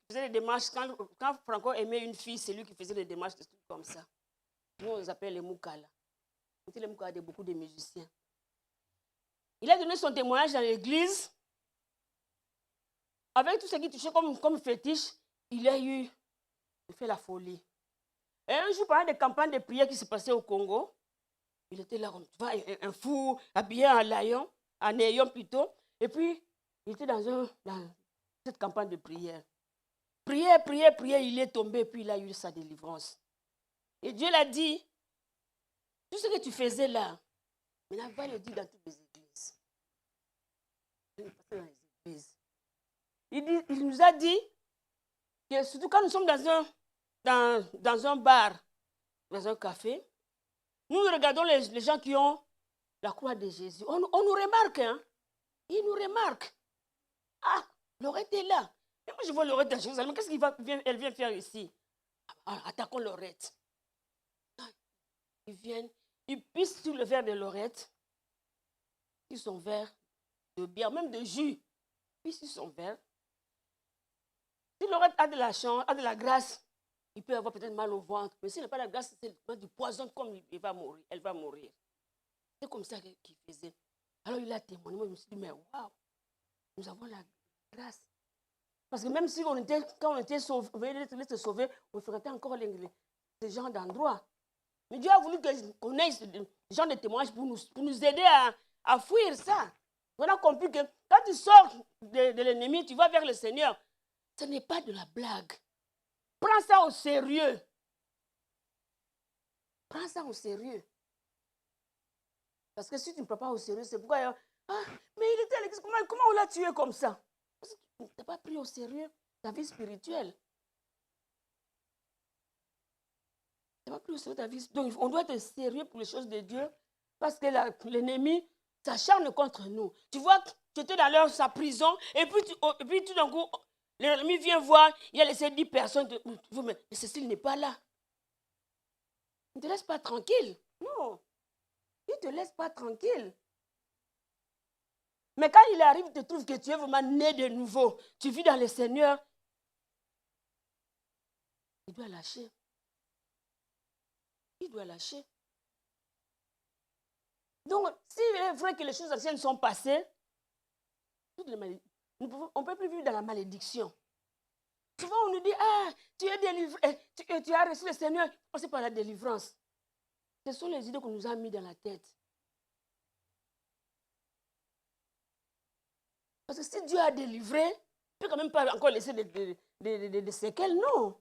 faisait les démarches. Quand Franco aimait une fille, c'est lui qui faisait les démarches, des trucs comme ça. Nous, on les appelle les Moukala. C'était les Moukala de beaucoup de musiciens. Il a donné son témoignage dans l'église. Avec tout ce qui touchait comme fétiche, il fait la folie. Et un jour, pendant des campagnes de prière qui se passaient au Congo, il était là, tu vois, un fou, habillé en néon plutôt. Et puis, il était dans cette campagne de prière. Prière, il est tombé, puis il a eu sa délivrance. Et Dieu l'a dit, tout ce que tu faisais là, maintenant, va le dire dans toutes les églises. Il nous a dit que surtout quand nous sommes dans un bar, dans un café, nous regardons les gens qui ont la croix de Jésus. On nous remarque, hein? Ils nous remarquent. Ah, Laurette est là. Et moi, je vois Laurette à Jérusalem. Qu'est-ce qu'elle vient faire ici? Attaquons Laurette. Ils viennent, ils pissent sur le verre de Laurette, sur son verre de bière, même de jus, puis sur son verre. Si Laurette a de la chance, a de la grâce, il peut avoir peut-être mal au ventre. Mais s'il n'a pas la grâce, c'est du poison, comme elle va mourir. C'est comme ça qu'il faisait. Alors il a témoigné. Moi, je me suis dit, mais waouh, nous avons la grâce. Parce que même si quand on était sauvés, on ferait encore ce genre d'endroit. Mais Dieu a voulu qu'on ait ce genre de témoignage pour nous aider à fuir ça. On a compris que quand tu sors de l'ennemi, tu vas vers le Seigneur. Ce n'est pas de la blague. Prends ça au sérieux. Prends ça au sérieux. Parce que si tu ne prends pas au sérieux, c'est pourquoi... mais il était à l'église, comment on l'a tué comme ça? Parce que tu n'as pas pris au sérieux ta vie spirituelle. Tu n'as pas pris au sérieux ta vie spirituelle. Donc on doit être sérieux pour les choses de Dieu. Parce que l'ennemi s'acharne contre nous. Tu vois, tu étais dans sa prison, et puis tout d'un coup... L'ennemi vient voir, il a laissé 10 personnes. Mais Cécile n'est pas là. Il ne te laisse pas tranquille. Non. Il ne te laisse pas tranquille. Mais quand il arrive, il te trouve que tu es vraiment né de nouveau. Tu vis dans le Seigneur. Il doit lâcher. Il doit lâcher. Donc, s'il est vrai que les choses anciennes sont passées, toutes les maladies. On ne peut plus vivre dans la malédiction. Souvent, on nous dit, tu es délivré, tu as reçu le Seigneur, c'est par la délivrance. Ce sont les idées qu'on nous a mis dans la tête. Parce que si Dieu a délivré, il ne peut quand même pas encore laisser des séquelles. Non.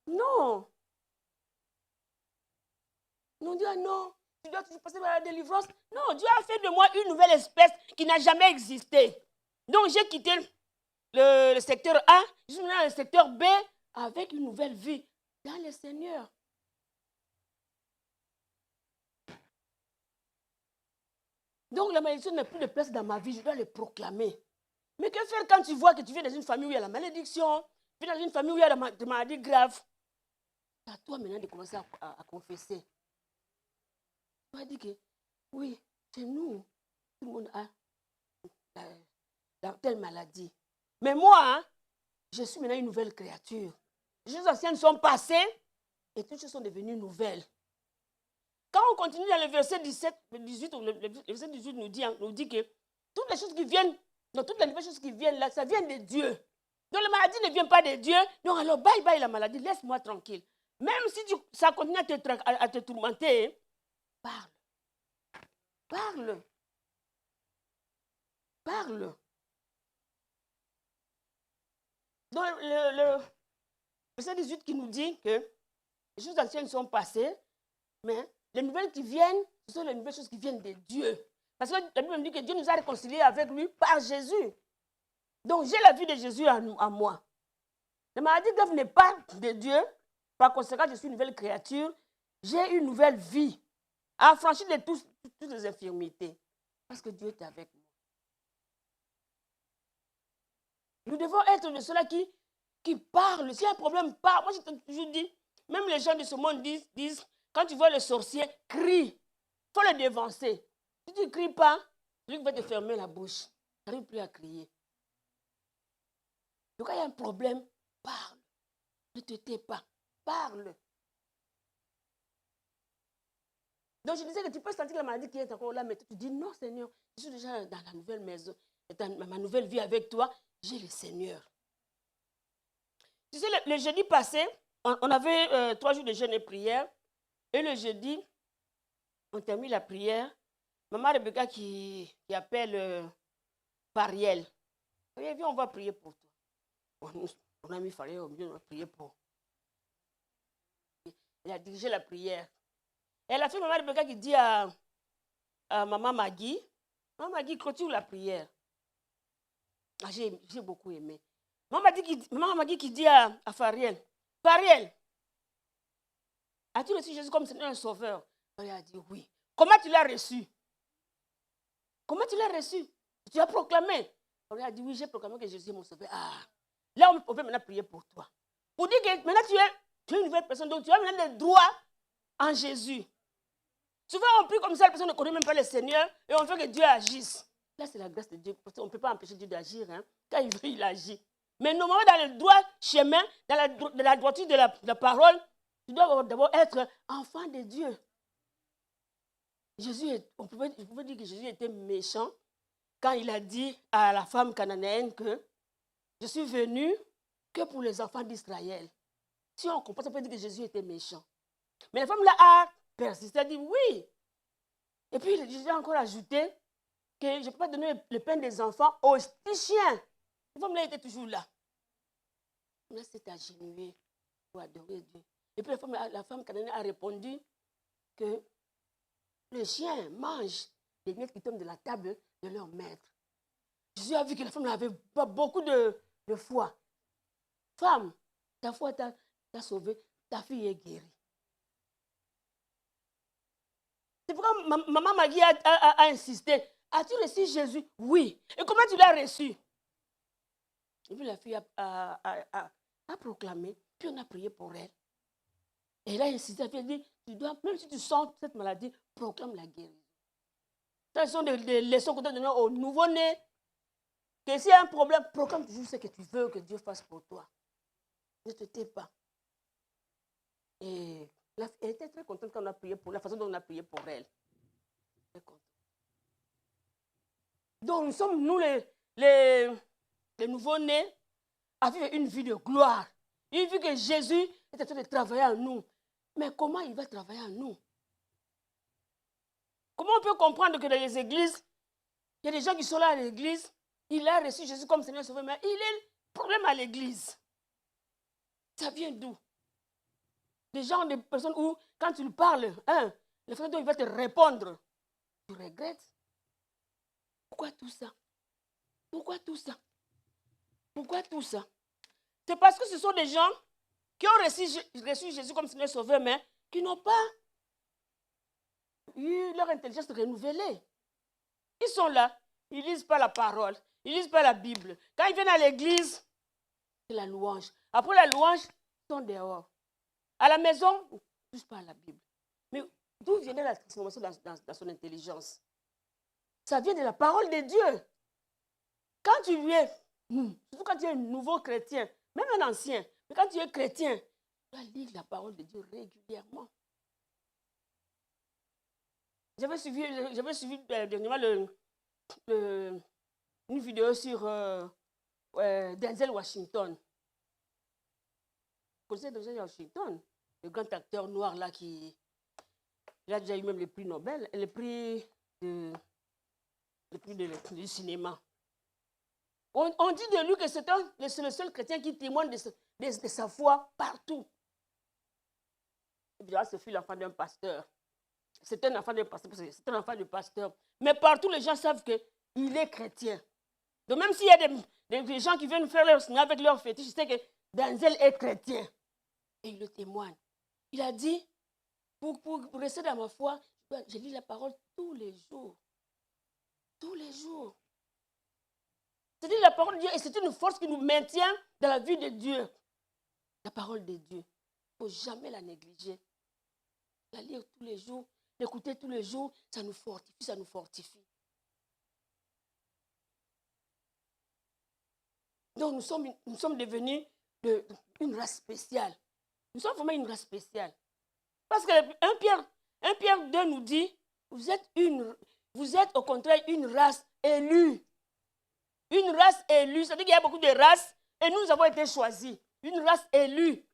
Non. Non, Dieu, non. Tu dois toujours passer par la délivrance. Non, Dieu a fait de moi une nouvelle espèce qui n'a jamais existé. Donc, j'ai quitté le secteur A, je suis dans le secteur B avec une nouvelle vie dans le Seigneur. Donc, la malédiction n'a plus de place dans ma vie, je dois le proclamer. Mais que faire quand tu vois que tu viens dans une famille où il y a la malédiction, tu viens dans une famille où il y a des maladies graves? C'est à toi maintenant de commencer à confesser. Tu vas dire que, oui, c'est nous, tout le monde a telle maladie. Mais moi, hein, je suis maintenant une nouvelle créature. Les choses anciennes sont passées et toutes choses sont devenues nouvelles. Quand on continue dans le verset 17, 18, le verset 18 nous dit que toutes les choses qui viennent, donc toutes les nouvelles choses qui viennent là, ça vient de Dieu. Donc la maladie ne vient pas de Dieu. Donc alors bye bye la maladie, laisse-moi tranquille. Même si ça continue à te tourmenter, parle. Parle. Parle. Donc le verset 18 qui nous dit que les choses anciennes sont passées, mais les nouvelles qui viennent, ce sont les nouvelles choses qui viennent de Dieu. Parce que la Bible me dit que Dieu nous a réconciliés avec lui par Jésus. Donc j'ai la vie de Jésus en moi. La maladie grave n'est pas de Dieu. Par conséquent, je suis une nouvelle créature. J'ai une nouvelle vie. Affranchie de toutes les infirmités. Parce que Dieu est avec moi. Nous devons être de ceux-là qui parlent. Si un problème parle, moi je t'ai toujours dit, même les gens de ce monde disent quand tu vois le sorcier, crie. Il faut le dévancer. Si tu ne cries pas, lui va te fermer la bouche. Tu n'arrives plus à crier. Donc quand il y a un problème, parle. Ne te tais pas. Parle. Donc je disais que tu peux sentir la maladie qui est encore là, mais tu dis non Seigneur, je suis déjà dans la nouvelle maison, dans ma nouvelle vie avec toi, j'ai le Seigneur. Tu sais, le jeudi passé, on avait 3 jours de jeûne et prière. Et le jeudi, on termine la prière. Maman Rebecca qui appelle Fariel. Viens, on va prier pour toi. On a mis Fariel au milieu, on va prier pour. Elle a dirigé la prière. Et elle a fait Maman Rebecca qui dit à Maman Maggie, Maman Maggie, clôture la prière. Ah, j'ai beaucoup aimé. Maman Maggie qui dit à Fariel, Fariel, as-tu reçu Jésus comme Seigneur et Sauveur? Elle a dit oui. Comment tu l'as reçu? Comment tu l'as reçu? Tu as proclamé. Elle a dit oui, j'ai proclamé que Jésus est mon Sauveur. Ah, là on peut maintenant prier pour toi. Pour dire que maintenant tu es une nouvelle personne, donc tu as maintenant des droits en Jésus. Souvent on prie comme ça, la personne ne connaît même pas le Seigneur et on veut que Dieu agisse. Là c'est la grâce de Dieu, parce qu'on ne peut pas empêcher Dieu d'agir. Hein. Quand il veut, il agit. Mais normalement dans le droit chemin, dans la droiture de la parole, tu dois d'abord être enfant de Dieu. On pouvait dire que Jésus était méchant quand il a dit à la femme cananéenne que je suis venu que pour les enfants d'Israël. Si on comprend, ça peut dire que Jésus était méchant. Mais la femme là a persisté, elle a dit oui. Et puis Jésus a encore ajouté que je ne peux pas donner le pain des enfants aux petits chiens. La femme là était toujours là. Elle s'est agenouillée pour adorer Dieu. Et puis la femme cananéenne a répondu que les chiens mangent les miettes qui tombent de la table de leur maître. Jésus a vu que la femme avait pas beaucoup de foi. Femme, ta foi t'a sauvée, ta fille est guérie. C'est pourquoi maman Maggie a insisté. As-tu reçu Jésus? Oui. Et comment tu l'as reçu? Et puis la fille a proclamé, puis on a prié pour elle. Et elle a insisté, elle a dit, tu dois, même si tu sens cette maladie, proclame la guérison. Ce sont des leçons qu'on doit donner aux nouveau-nés. Que s'il y a un problème, proclame toujours ce que tu veux que Dieu fasse pour toi. Ne te tais pas. Et elle était très contente quand on a prié pour la façon dont on a prié pour elle. Très contente. Donc nous sommes, nous les nouveau-nés, à vivre une vie de gloire. Une vie que Jésus est en train de travailler en nous. Mais comment il va travailler en nous? Comment on peut comprendre que dans les églises, il y a des gens qui sont là à l'église, il a reçu Jésus comme Seigneur Sauveur, mais il est problème à l'église. Ça vient d'où? Des gens, des personnes où, quand tu lui parles, le frère il va te répondre. Tu regrettes. Pourquoi tout ça? Pourquoi tout ça? Pourquoi tout ça? C'est parce que ce sont des gens qui ont reçu Jésus comme Seigneur Sauveur, mais qui n'ont pas eu leur intelligence renouvelée. Ils sont là, ils ne lisent pas la parole, ils ne lisent pas la Bible. Quand ils viennent à l'église, c'est la louange. Après la louange, ils sont dehors. À la maison, ils ne touchent pas à la Bible. Mais d'où vient la transformation dans son intelligence? Ça vient de la parole de Dieu. Quand tu es, surtout quand tu es un nouveau chrétien, même un ancien, mais quand tu es chrétien, tu dois lire la parole de Dieu régulièrement. J'avais suivi dernièrement une vidéo sur Denzel Washington. Vous connaissez Denzel Washington, le grand acteur noir là qui il a déjà eu même le prix Nobel, le prix du cinéma. On dit de lui que c'est le seul chrétien qui témoigne de sa foi partout. Et bien, ce fut l'enfant d'un pasteur. C'est un enfant de pasteur, c'est un enfant de pasteur. Mais partout, les gens savent qu'il est chrétien. Donc même s'il y a des gens qui viennent faire leur cinéma avec leur fétiche, je sais que Denzel est chrétien. Et il le témoigne. Il a dit, pour rester dans ma foi, je lis la parole tous les jours. Tous les jours. C'est-à-dire la parole de Dieu, et c'est une force qui nous maintient dans la vie de Dieu. La parole de Dieu. Il ne faut jamais la négliger. La lire tous les jours, l'écouter tous les jours, ça nous fortifie, ça nous fortifie. Donc nous sommes devenus une race spéciale. Nous sommes vraiment une race spéciale. Parce que 1 Pierre 2 nous dit, vous êtes au contraire une race élue. Une race élue, ça veut dire qu'il y a beaucoup de races et nous avons été choisis. Une race élue,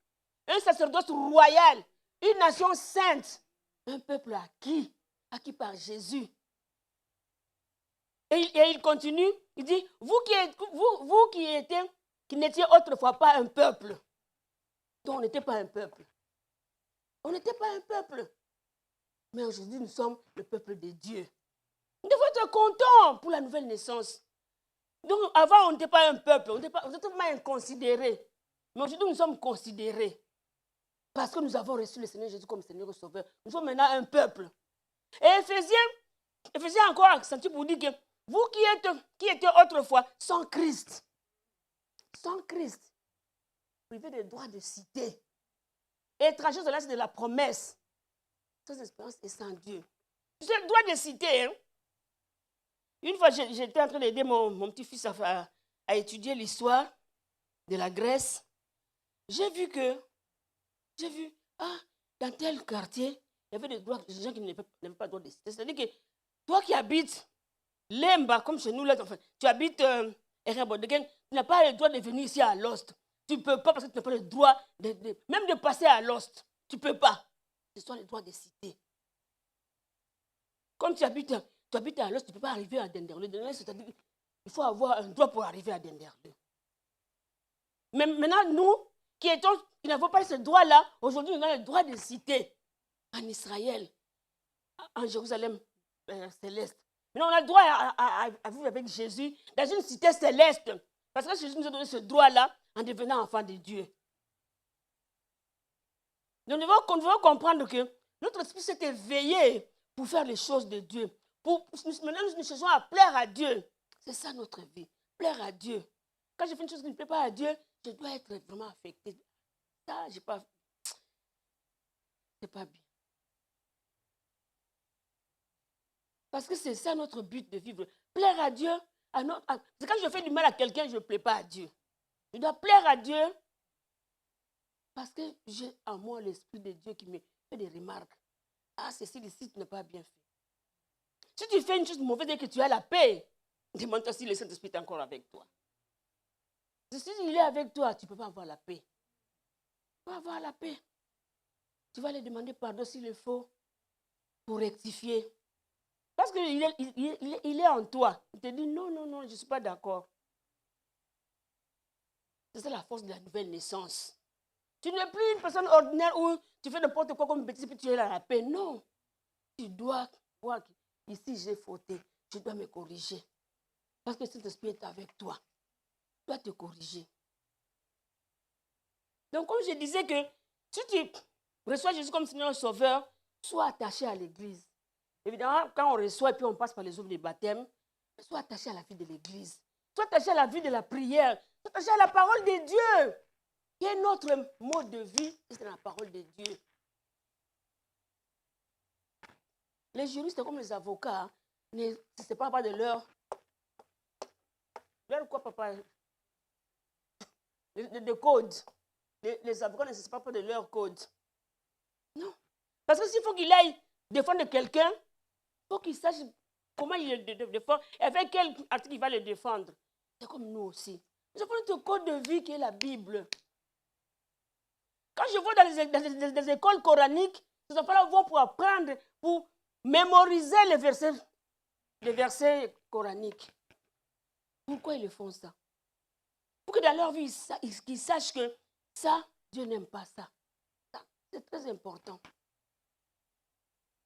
un sacerdoce royal, une nation sainte, un peuple acquis par Jésus. Et il continue, il dit, vous qui n'étiez autrefois pas un peuple. Donc on n'était pas un peuple. On n'était pas un peuple. Mais aujourd'hui, nous sommes le peuple de Dieu. Nous devons être contents pour la nouvelle naissance. Donc avant, on n'était pas un peuple, on était pas inconsidérés. Mais aujourd'hui, nous sommes considérés. Parce que nous avons reçu le Seigneur Jésus comme Seigneur et Sauveur. Nous sommes maintenant un peuple. Et Éphésiens encore accentue pour dire que vous qui étiez autrefois sans Christ, privés des droits de cité, étrangers de l'âge de la promesse, sans espérance et sans Dieu. Tu sais, le droit de cité, hein? Une fois, j'étais en train d'aider mon petit-fils à étudier l'histoire de la Grèce. J'ai vu, dans tel quartier, il y avait des gens qui n'avaient pas de droit de cité. C'est-à-dire que toi qui habites Lemba, comme chez nous, là, enfin, tu habites Erebodegen, tu n'as pas le droit de venir ici à Lost. Tu ne peux pas parce que tu n'as pas le droit même de passer à Lost. Tu ne peux pas. Ce sont les droits de cité. Comme tu habites à Lost, tu ne peux pas arriver à Denderle. C'est-à-dire qu'il faut avoir un droit pour arriver à Denderle. Mais maintenant, nous, qui n'avons pas ce droit-là, aujourd'hui, nous avons le droit de cité en Israël, en Jérusalem céleste. Maintenant, on a le droit à vivre avec Jésus dans une cité céleste. Parce que Jésus nous a donné ce droit-là en devenant enfant de Dieu. Nous devons comprendre que notre esprit s'est éveillé pour faire les choses de Dieu. Maintenant, nous cherchons à plaire à Dieu. C'est ça notre vie, plaire à Dieu. Quand je fais une chose qui ne plaît pas à Dieu, je dois être vraiment affecté. Ça, c'est pas bien. Parce que c'est ça notre but de vivre. Plaire à Dieu. C'est quand je fais du mal à quelqu'un, je ne plais pas à Dieu. Je dois plaire à Dieu parce que j'ai en moi l'Esprit de Dieu qui me fait des remarques. Ah, ceci ici, tu n'as pas bien fait. Si tu fais une chose mauvaise et que tu as la paix, demande-toi si le Saint-Esprit est encore avec toi. Si il est avec toi, tu ne peux pas avoir la paix. Tu peux avoir la paix. Tu vas lui demander pardon s'il le faut pour rectifier. Parce qu'il est en toi. Il te dit non, non, non, je ne suis pas d'accord. C'est ça la force de la nouvelle naissance. Tu n'es plus une personne ordinaire où tu fais n'importe quoi comme petit, puis tu es dans la paix. Non. Tu dois voir qu'ici j'ai fauté. Je dois me corriger. Parce que cet esprit est avec toi. Tu dois te corriger. Donc, comme je disais que si tu reçois Jésus comme Seigneur et Sauveur, sois attaché à l'Église. Évidemment, quand on reçoit et puis on passe par les œuvres de baptême, sois attaché à la vie de l'Église. Sois attaché à la vie de la prière. Sois attaché à la parole de Dieu. Qui est notre mode de vie, c'est la parole de Dieu. Les juristes, comme les avocats, ne se séparent pas de leur quoi, papa? De code. Les avocats ne se séparent pas de leur code. Non. Parce que s'il faut qu'il aille défendre quelqu'un, il faut qu'il sache comment il le défend et avec quel article il va le défendre. C'est comme nous aussi. Nous avons notre code de vie qui est la Bible. Quand je vois dans les écoles coraniques, ces enfants-là vont pour apprendre, pour mémoriser les versets coraniques. Pourquoi ils le font ça? Pour que dans leur vie, ils sachent que ça, Dieu n'aime pas ça. C'est très important.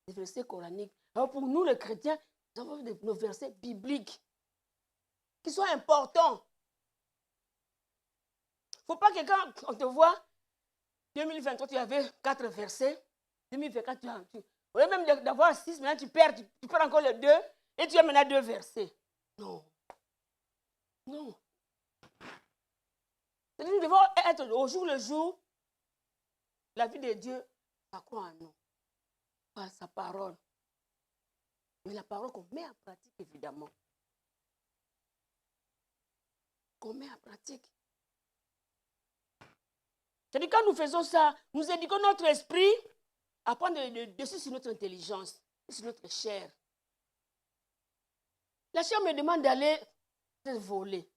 Les versets coraniques. Alors pour nous, les chrétiens, nous avons nos versets bibliques qui sont importants. Il ne faut pas que quand on te voit, 2023, tu avais 4 versets. 2024, au lieu même d'avoir 6, maintenant tu perds encore les 2 et tu as maintenant 2 versets. Non. Non. Nous devons être au jour le jour. La vie de Dieu, ça croit en nous. Par sa parole. Mais la parole qu'on met en pratique, évidemment. Qu'on met en pratique. C'est-à-dire quand nous faisons ça, nous éduquons notre esprit à prendre le dessus sur notre intelligence, sur notre chair. La chair me demande d'aller se voler.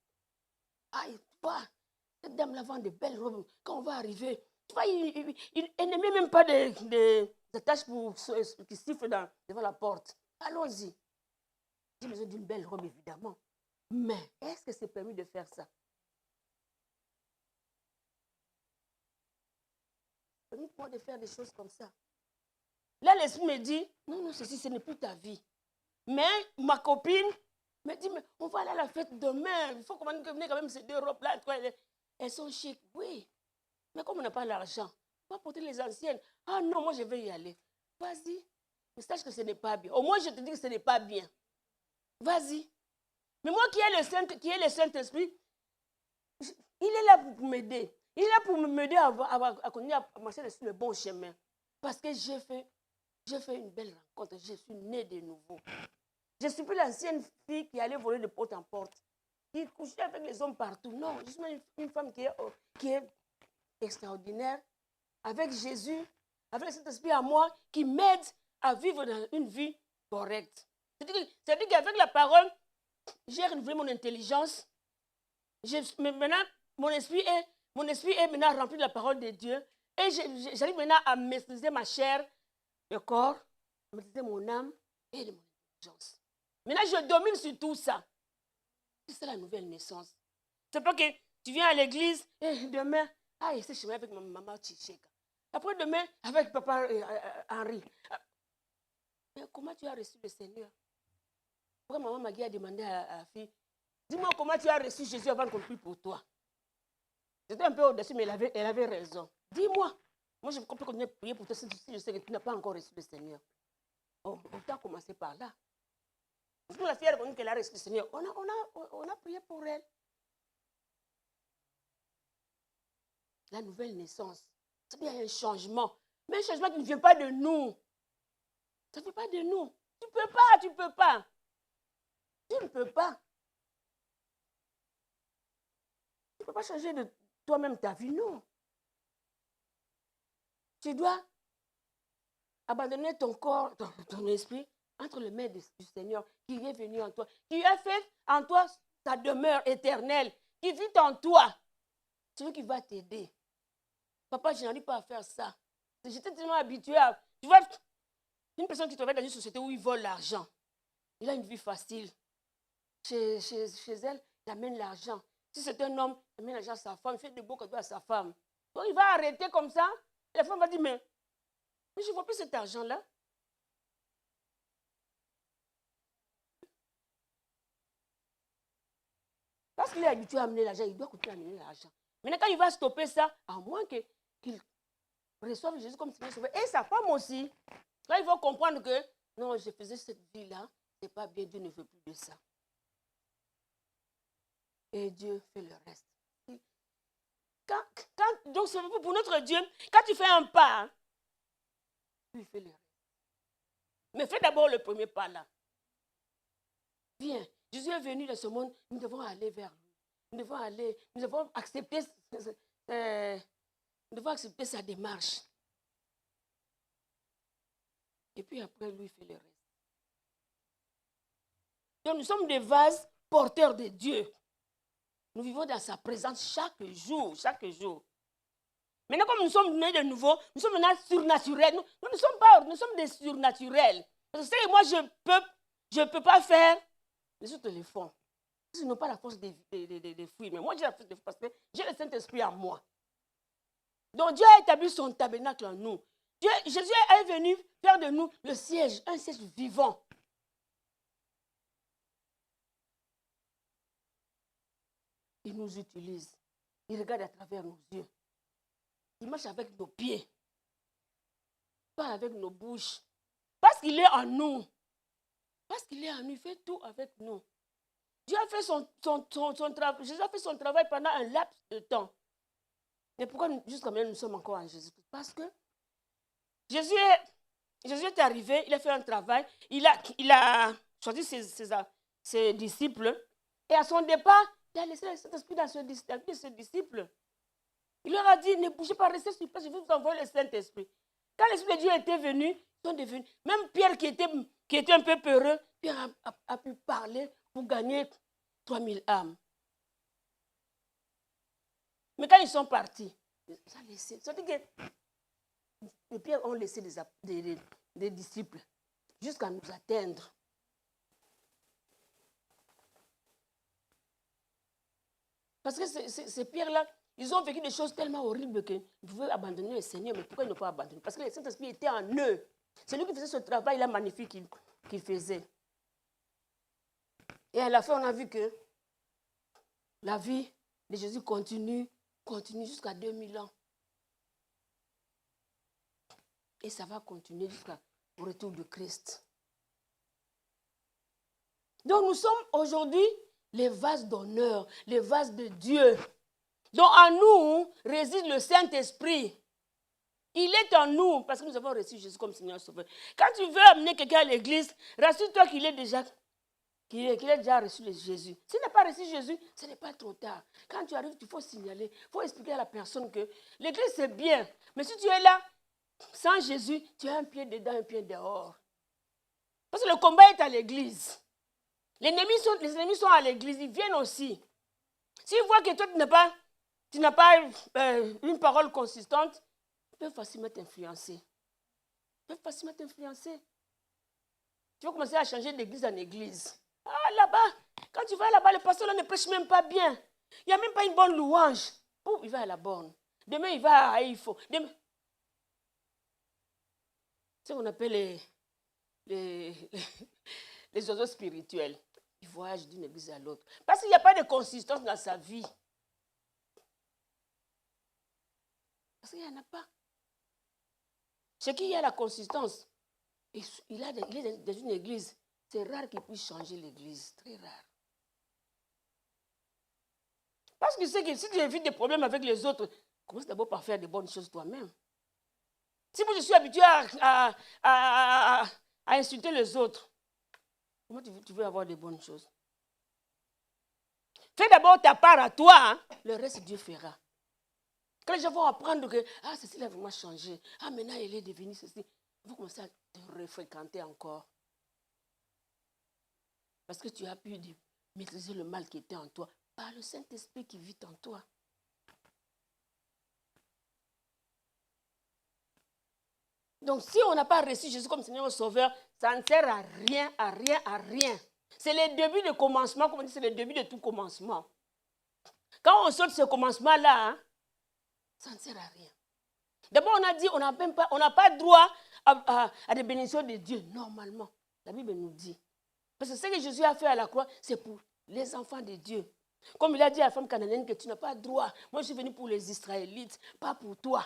Ah, tu vois, cette dame-là vend de belles robes. Quand on va arriver, tu vois, il ne met même pas des attaches qui sifflent devant la porte. Allons-y. J'ai besoin d'une belle robe, évidemment. Mais est-ce que c'est permis de faire ça? Permis de faire des choses comme ça. Là, l'esprit me dit, non, non, ceci, ce n'est plus ta vie. Mais ma copine me dit, mais on va aller à la fête demain. Il faut qu'on venir quand même ces 2 robes-là. Elles sont chic, oui. Mais comme on n'a pas l'argent, on va porter les anciennes. Ah non, moi je vais y aller. Vas-y. Mais sache que ce n'est pas bien. Au moins, je te dis que ce n'est pas bien. Vas-y. Mais moi qui ai le Saint-Esprit, il est là pour m'aider. Il est là pour m'aider à continuer à marcher sur le bon chemin. Parce que j'ai fait une belle rencontre. Je suis née de nouveau. Je ne suis plus l'ancienne fille qui allait voler de porte en porte, qui couchait avec les hommes partout. Non, je suis une femme qui est extraordinaire, avec Jésus, avec le Saint-Esprit à moi, qui m'aide à vivre dans une vie correcte. C'est-à-dire qu'avec la parole, j'ai renouvelé mon intelligence. Maintenant, mon esprit est maintenant rempli de la parole de Dieu. Et j'arrive maintenant à maîtriser ma chair, le corps, à maîtriser mon âme et mon intelligence. Maintenant, je domine sur tout ça. C'est la nouvelle naissance. C'est pas que tu viens à l'église et demain, je sais chemin avec ma maman Tchicheka. Après demain, avec papa Henri. Mais comment tu as reçu le Seigneur? Pourquoi maman Magui a demandé à la fille, dis-moi comment tu as reçu Jésus avant qu'on prie pour toi. J'étais un peu au-dessus, mais elle avait raison. Dis-moi. Moi, je peux continuer à prier pour toi si je sais que tu n'as pas encore reçu le Seigneur. On t'a commencé par là. Parce que la fille a reconnu qu'elle a reçu le Seigneur. On a prié pour elle. La nouvelle naissance. C'est-à-dire qu'il y a un changement. Mais un changement qui ne vient pas de nous. Ça ne vient pas de nous. Tu ne peux pas. Tu ne peux pas. Tu ne peux pas changer de toi-même ta vie, non. Tu dois abandonner ton corps, ton esprit, entre les mains du Seigneur qui est venu en toi, qui a fait en toi ta demeure éternelle, qui vit en toi. C'est lui qui va t'aider. Papa, je n'arrive pas à faire ça. J'étais tellement habituée à... Tu vois, une personne qui travaille dans une société où ils volent l'argent. il a une vie facile. Chez elle, il amène l'argent. Si c'est un homme, il amène l'argent à sa femme, il fait des beaux cadeaux à sa femme. Donc il va arrêter comme ça. Et la femme va dire, mais je ne vois plus cet argent-là. Parce qu'il est habitué à amener l'argent, il doit continuer à amener l'argent. Maintenant, quand il va stopper ça, à moins qu'il reçoive Jésus comme Seigneur Sauveur, et sa femme aussi, là, ils vont comprendre que non, je faisais cette vie-là, c'est pas bien, Dieu ne veut plus de ça. Et Dieu fait le reste. Donc, c'est pour notre Dieu, quand tu fais un pas, hein, il fait le reste. Mais fais d'abord le premier pas là. Viens. Jésus est venu dans ce monde, nous devons aller vers lui. Nous devons accepter sa démarche. Et puis après, lui, il fait le reste. Donc, nous sommes des vases porteurs de Dieu. Nous vivons dans sa présence chaque jour. Maintenant, comme nous sommes nés de nouveau, nous sommes maintenant surnaturels. Nous ne sommes pas, nous sommes des surnaturels. Parce que moi, je ne peux pas faire, les autres le font. Ils n'ont pas la force de fuir. Mais moi, j'ai la force de fuir parce que j'ai le Saint-Esprit en moi. Donc, Dieu a établi son tabernacle en nous. Jésus est venu faire de nous le siège, un siège vivant. Il nous utilise. Il regarde à travers nos yeux. Il marche avec nos pieds. Pas avec nos bouches. Parce qu'il est en nous. Il fait tout avec nous. Dieu a fait son travail. Jésus a fait son travail pendant un laps de temps. Mais pourquoi jusqu'à maintenant nous sommes encore en Jésus-Christ? Parce que Jésus est arrivé, il a fait un travail, il a choisi ses disciples. Et à son départ, il a laissé le Saint-Esprit dans ses disciples. Il leur a dit, ne bougez pas, restez sur place, je vais vous envoyer le Saint-Esprit. Quand l'Esprit de Dieu était venu, ils sont devenus. Même Pierre qui était un peu peureux, Pierre a pu parler pour gagner 3000 âmes. Mais quand ils sont partis, ça a laissé. C'est-à-dire que les Pierre ont laissé des disciples jusqu'à nous atteindre. Parce que ces Pierre-là, ils ont vécu des choses tellement horribles qu'ils pouvaient abandonner le Seigneur. Mais pourquoi ils n'ont pas abandonné? Parce que le Saint-Esprit était en eux. C'est lui qui faisait ce travail-là magnifique qu'il faisait. Et à la fin, on a vu que la vie de Jésus continue jusqu'à 2000 ans. Et ça va continuer jusqu'au retour de Christ. Donc nous sommes aujourd'hui les vases d'honneur, les vases de Dieu. Donc en nous réside le Saint-Esprit. Il est en nous parce que nous avons reçu Jésus comme Seigneur Sauveur. Quand tu veux amener quelqu'un à l'église, rassure-toi qu'il a déjà reçu Jésus. S'il n'a pas reçu Jésus, ce n'est pas trop tard. Quand tu arrives, il faut signaler, il faut expliquer à la personne que l'église c'est bien. Mais si tu es là, sans Jésus, tu as un pied dedans, un pied dehors. Parce que le combat est à l'église. Les ennemis sont à l'église, ils viennent aussi. S'ils voient que toi, tu n'as pas une parole consistante, ils peuvent facilement t'influencer. Tu vas commencer à changer d'église en église. Ah, là-bas, quand tu vas là-bas, le pasteur là ne prêche même pas bien. Il n'y a même pas une bonne louange. Ouh, il va à la borne. Demain, il va à Haïfo. C'est ce qu'on appelle les oiseaux spirituels. Ils voyagent d'une église à l'autre. Parce qu'il n'y a pas de consistance dans sa vie. Parce qu'il n'y en a pas. Chez qui il y a la consistance, il est dans une église. C'est rare qu'il puisse changer l'église. Très rare. Parce que c'est que si tu évites des problèmes avec les autres, commence d'abord par faire des bonnes choses toi-même. Si moi je suis habitué à insulter les autres, comment tu veux avoir des bonnes choses? Fais d'abord ta part à toi, hein? Le reste Dieu fera. Quand les gens vont apprendre que ceci a vraiment changé, maintenant il est devenu ceci, ils vont commencer à te refréquenter encore. Parce que tu as pu maîtriser le mal qui était en toi par le Saint-Esprit qui vit en toi. Donc, si on n'a pas reçu Jésus comme Seigneur et Sauveur, ça ne sert à rien, à rien, à rien. C'est le début de commencement, comme on dit, c'est le début de tout commencement. Quand on saute ce commencement-là, hein, ça ne sert à rien. D'abord, on a dit, on n'a pas droit à des bénédictions de Dieu, normalement. La Bible nous dit. Parce que ce que Jésus a fait à la croix, c'est pour les enfants de Dieu. Comme il a dit à la femme cananéenne que tu n'as pas droit. Moi, je suis venu pour les Israélites, pas pour toi.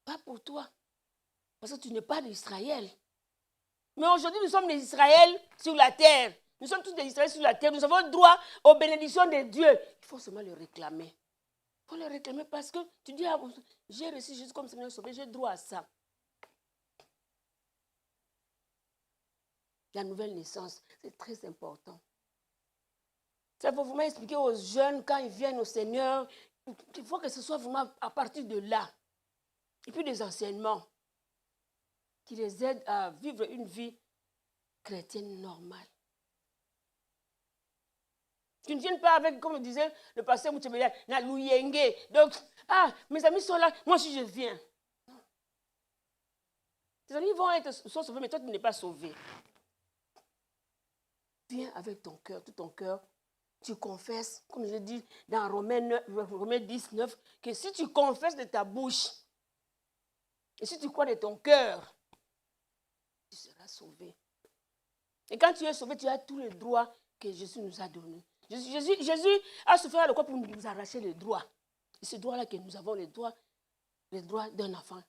Pas pour toi. Parce que tu n'es pas d'Israël. Mais aujourd'hui, nous sommes des Israël sur la terre. Nous sommes tous des Israël sur la terre. Nous avons droit aux bénédictions de Dieu. Il faut seulement le réclamer. Il faut le réclamer parce que tu dis, ah, j'ai reçu Jésus comme Seigneur sauvé, j'ai droit à ça. La nouvelle naissance, c'est très important. Ça faut vraiment expliquer aux jeunes quand ils viennent au Seigneur. Il faut que ce soit vraiment à partir de là. Et puis des enseignements qui les aident à vivre une vie chrétienne normale. Tu ne viens pas avec, comme disait le pasteur Moutébélia, na louyenge. Donc, mes amis sont là, moi aussi je viens. Non. Tes amis sont sauvés, mais toi tu n'es pas sauvé. Viens avec ton cœur, tout ton cœur. Tu confesses, comme je dis dans Romains 10, 9, que si tu confesses de ta bouche, et si tu crois de ton cœur, tu seras sauvé. Et quand tu es sauvé, tu as tous les droits que Jésus nous a donnés. Jésus a souffert à la croix pour nous arracher les droits. Et ce droit-là que nous avons, les droits d'un enfant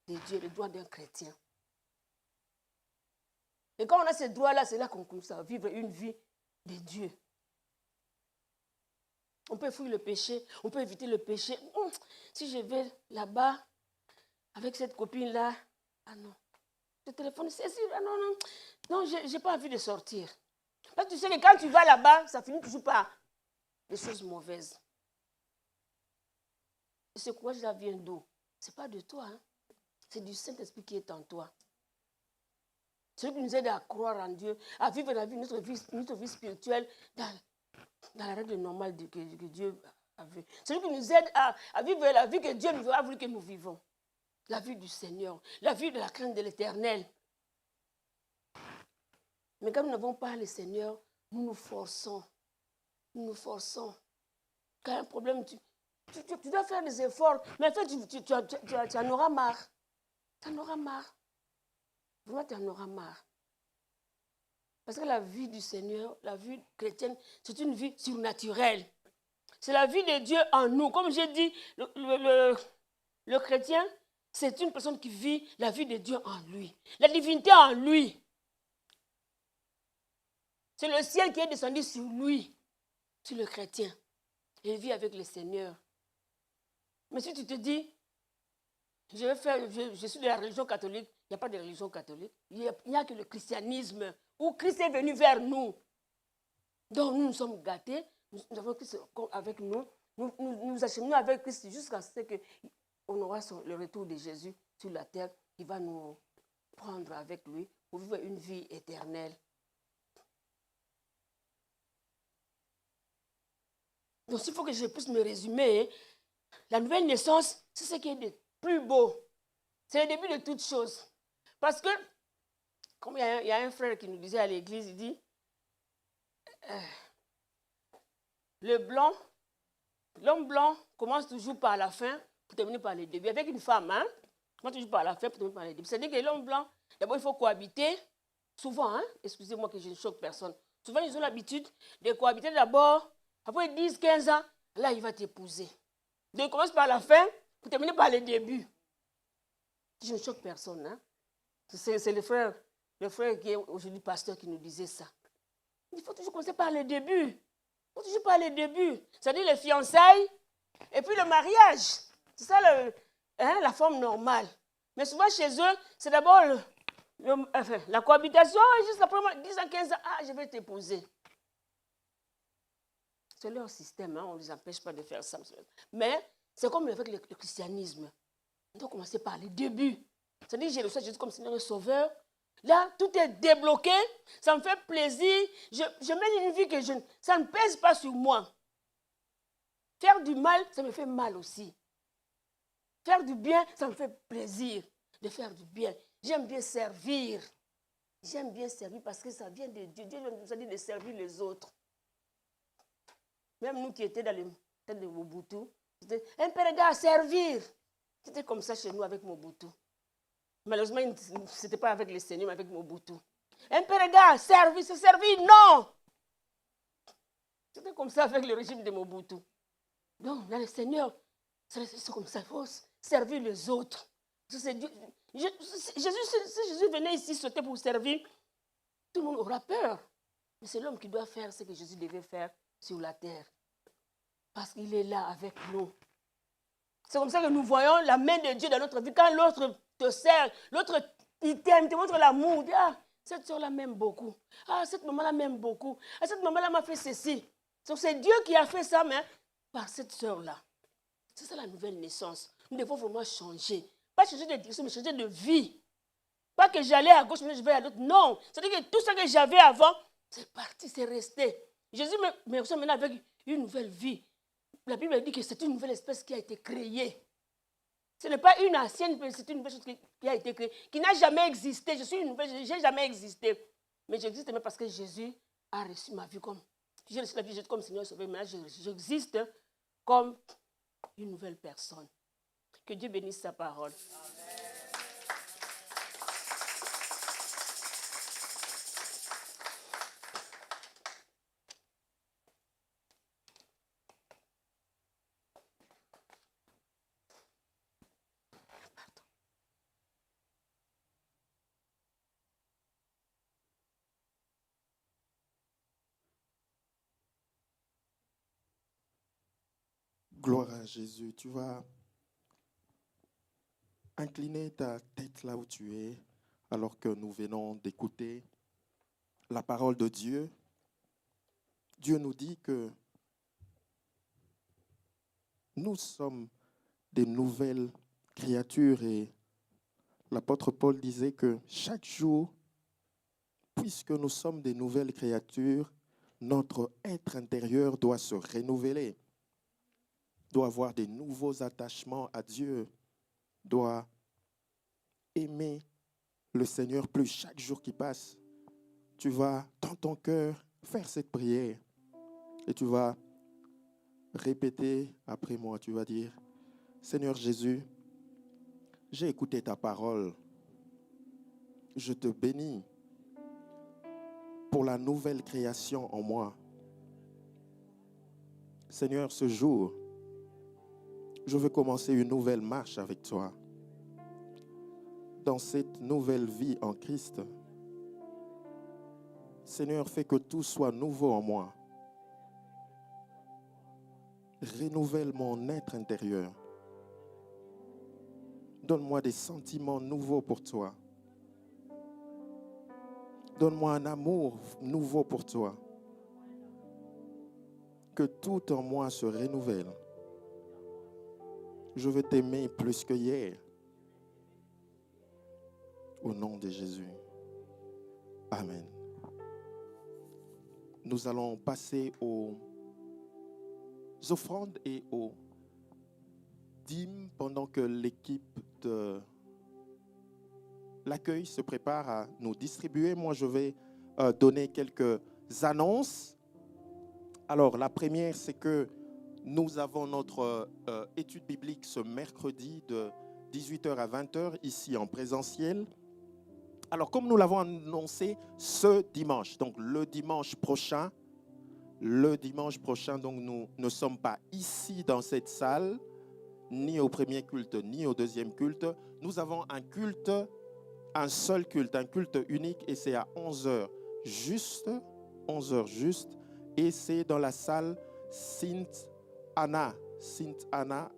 de Dieu, les droits d'un chrétien. Et quand on a ces droits-là, c'est là qu'on commence à vivre une vie de Dieu. On peut fuir le péché, on peut éviter le péché. Si je vais là-bas, avec cette copine-là, ah non, le téléphone, non, je n'ai pas envie de sortir. Parce que tu sais que quand tu vas là-bas, ça finit toujours par des choses mauvaises. Et ce courage-là vient d'où? Ce n'est pas de toi, hein? C'est du Saint-Esprit qui est en toi. Celui qui nous aide à croire en Dieu, à vivre notre vie spirituelle dans la règle normale que Dieu a vue. Celui qui nous aide à vivre la vie que Dieu a voulu que nous vivons. La vie du Seigneur, la vie de la crainte de l'Éternel. Mais quand nous n'avons pas le Seigneur, nous nous forçons. Nous nous forçons. Quand il y a un problème, tu dois faire des efforts. Mais en fait, tu en auras marre. Tu en auras marre. Vraiment, tu en auras marre. Parce que la vie du Seigneur, la vie chrétienne, c'est une vie surnaturelle. C'est la vie de Dieu en nous. Comme j'ai dit, le chrétien, c'est une personne qui vit la vie de Dieu en lui. La divinité en lui. C'est le ciel qui est descendu sur lui, sur le chrétien. Il vit avec le Seigneur. Mais si tu te dis, je suis de la religion catholique, il n'y a pas de religion catholique. Il n'y a que le christianisme, où Christ est venu vers nous. Donc nous sommes gâtés, nous avons Christ avec nous, nous acheminons avec Christ jusqu'à ce qu'on aura le retour de Jésus sur la terre, qui va nous prendre avec lui pour vivre une vie éternelle. Donc, s'il faut que je puisse me résumer, la nouvelle naissance, c'est ce qui est de plus beau. C'est le début de toutes choses. Parce que, comme il y a un frère qui nous disait à l'église, il dit, l'homme blanc commence toujours par la fin pour terminer par le début. Avec une femme, hein, commence toujours par la fin pour terminer par le début. C'est-à-dire que l'homme blanc, d'abord, il faut cohabiter. Souvent, hein, excusez-moi que je ne choque personne. Souvent, ils ont l'habitude de cohabiter d'abord. Après 10, 15 ans, là, il va t'épouser. Donc, il commence par la fin pour terminer par le début. Je ne choque personne. Hein? C'est le frère qui est aujourd'hui pasteur qui nous disait ça. Il faut toujours commencer par le début. Il faut toujours par le début. C'est-à-dire les fiançailles et puis le mariage. C'est ça la forme normale. Mais souvent chez eux, c'est d'abord la cohabitation. Juste après 10 ans, 15 ans, je vais t'épouser. C'est leur système, hein? On ne les empêche pas de faire ça. Mais c'est comme avec le christianisme. On doit commencer par le début. C'est-à-dire que j'ai reçu Jésus comme Seigneur et Sauveur. Là, tout est débloqué. Ça me fait plaisir. Je mène une vie que ça ne pèse pas sur moi. Faire du mal, ça me fait mal aussi. Faire du bien, ça me fait plaisir de faire du bien. J'aime bien servir. J'aime bien servir parce que ça vient de Dieu. Dieu nous a dit de servir les autres. Même nous qui étions dans le temps de Mobutu, c'était un peu regard à servir. C'était comme ça chez nous avec Mobutu. Malheureusement, ce n'était pas avec le Seigneur, mais avec Mobutu. Un peu regard, servir, c'est servir, non. C'était comme ça avec le régime de Mobutu. Donc, là, le Seigneur, c'est comme ça, il faut servir les autres. C'est Dieu. Si Jésus venait ici sauter pour servir, tout le monde aura peur. Mais c'est l'homme qui doit faire ce que Jésus devait faire sur la terre. Parce qu'il est là avec nous. C'est comme ça que nous voyons la main de Dieu dans notre vie. Quand l'autre te sert, l'autre il t'aime, te montre l'amour. Ah, cette soeur-là m'aime beaucoup. Ah, cette maman-là m'aime beaucoup. Ah, cette maman-là m'a fait ceci. C'est Dieu qui a fait ça, mais par cette soeur-là. C'est ça la nouvelle naissance. Nous devons vraiment changer. Pas changer de direction, mais changer de vie. Pas que j'allais à gauche, mais je vais à droite. Non. C'est-à-dire que tout ce que j'avais avant, c'est parti, c'est resté. Jésus me reçoit maintenant avec une nouvelle vie. La Bible dit que c'est une nouvelle espèce qui a été créée. Ce n'est pas une ancienne, mais c'est une nouvelle chose qui a été créée, qui n'a jamais existé. Je suis une nouvelle, je n'ai jamais existé. Mais j'existe même parce que Jésus a reçu ma vie comme... J'ai reçu la vie comme Seigneur Sauveur, mais là, j'existe comme une nouvelle personne. Que Dieu bénisse sa parole. Amen. Gloire à Jésus. Tu vas incliner ta tête là où tu es, alors que nous venons d'écouter la parole de Dieu. Dieu nous dit que nous sommes des nouvelles créatures et l'apôtre Paul disait que chaque jour, puisque nous sommes des nouvelles créatures, notre être intérieur doit se renouveler, doit avoir des nouveaux attachements à Dieu, doit aimer le Seigneur plus chaque jour qui passe. Tu vas, dans ton cœur, faire cette prière et tu vas répéter après moi. Tu vas dire, Seigneur Jésus, j'ai écouté ta parole. Je te bénis pour la nouvelle création en moi. Seigneur, ce jour, je veux commencer une nouvelle marche avec toi. Dans cette nouvelle vie en Christ, Seigneur, fais que tout soit nouveau en moi. Renouvelle mon être intérieur. Donne-moi des sentiments nouveaux pour toi. Donne-moi un amour nouveau pour toi. Que tout en moi se renouvelle. Je veux t'aimer plus que hier. Au nom de Jésus. Amen. Nous allons passer aux offrandes et aux dîmes pendant que l'équipe de l'accueil se prépare à nous distribuer. Moi, je vais donner quelques annonces. Alors, la première, c'est que nous avons notre étude biblique ce mercredi de 18h à 20h ici en présentiel. Alors, comme nous l'avons annoncé ce dimanche, donc le dimanche prochain, donc nous ne sommes pas ici dans cette salle, ni au premier culte, ni au deuxième culte. Nous avons un culte, un seul culte, un culte unique, et c'est à 11h juste, et c'est dans la salle Sainte Anna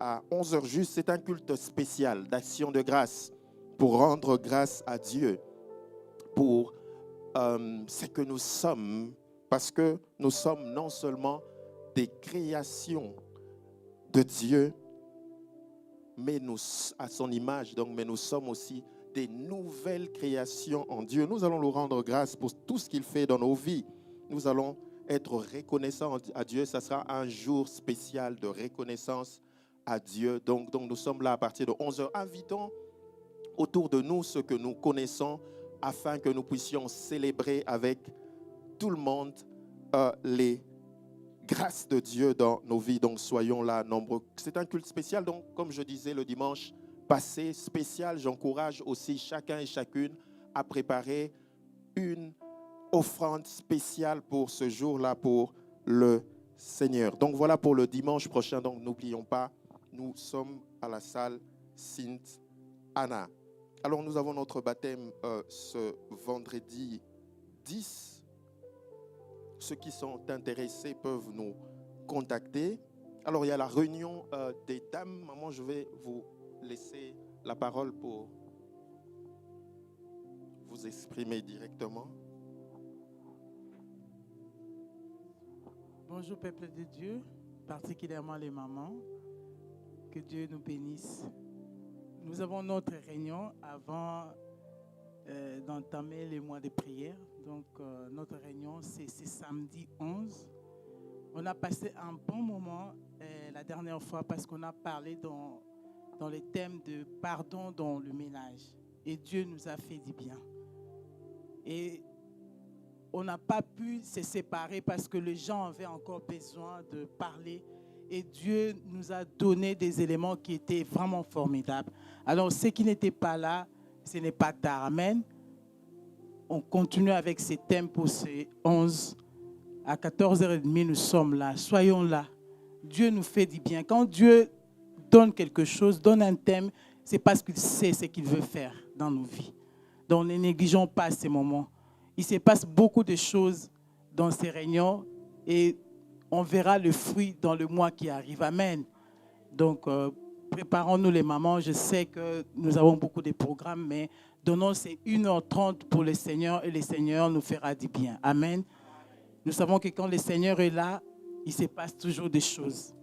à 11h juste. C'est un culte spécial d'action de grâce pour rendre grâce à Dieu pour ce que nous sommes, parce que nous sommes non seulement des créations de Dieu, mais nous, à son image, donc, mais nous sommes aussi des nouvelles créations en Dieu. Nous allons lui rendre grâce pour tout ce qu'il fait dans nos vies. Nous allons être reconnaissants à Dieu. Ça sera un jour spécial de reconnaissance à Dieu. Donc nous sommes là à partir de 11h. Invitons autour de nous ceux que nous connaissons afin que nous puissions célébrer avec tout le monde les grâces de Dieu dans nos vies. Donc soyons là nombreux. C'est un culte spécial, donc comme je disais le dimanche passé, spécial. J'encourage aussi chacun et chacune à préparer une offrande spéciale pour ce jour-là, pour le Seigneur. Donc voilà pour le dimanche prochain. Donc n'oublions pas, nous sommes à la salle Sainte Anna. Alors nous avons notre baptême ce vendredi 10. Ceux qui sont intéressés peuvent nous contacter. Alors il y a la réunion des dames. Maman, je vais vous laisser la parole pour vous exprimer directement. Bonjour peuple de Dieu, particulièrement les mamans. Que Dieu nous bénisse. Nous avons notre réunion avant d'entamer le mois de prière. Donc notre réunion c'est samedi 11. On a passé un bon moment la dernière fois parce qu'on a parlé dans le thème de pardon dans le ménage. Et Dieu nous a fait du bien. Et on n'a pas pu se séparer parce que les gens avaient encore besoin de parler. Et Dieu nous a donné des éléments qui étaient vraiment formidables. Alors, ceux qui n'étaient pas là, ce n'est pas tard. Amen. On continue avec ces thèmes pour ces 11. À 14h30, nous sommes là. Soyons là. Dieu nous fait du bien. Quand Dieu donne quelque chose, donne un thème, c'est parce qu'il sait ce qu'il veut faire dans nos vies. Donc, ne négligeons pas ces moments. Il se passe beaucoup de choses dans ces réunions et on verra le fruit dans le mois qui arrive. Amen. Donc, préparons-nous les mamans. Je sais que nous avons beaucoup de programmes, mais donnons ces 1h30 pour le Seigneur et le Seigneur nous fera du bien. Amen. Nous savons que quand le Seigneur est là, il se passe toujours des choses.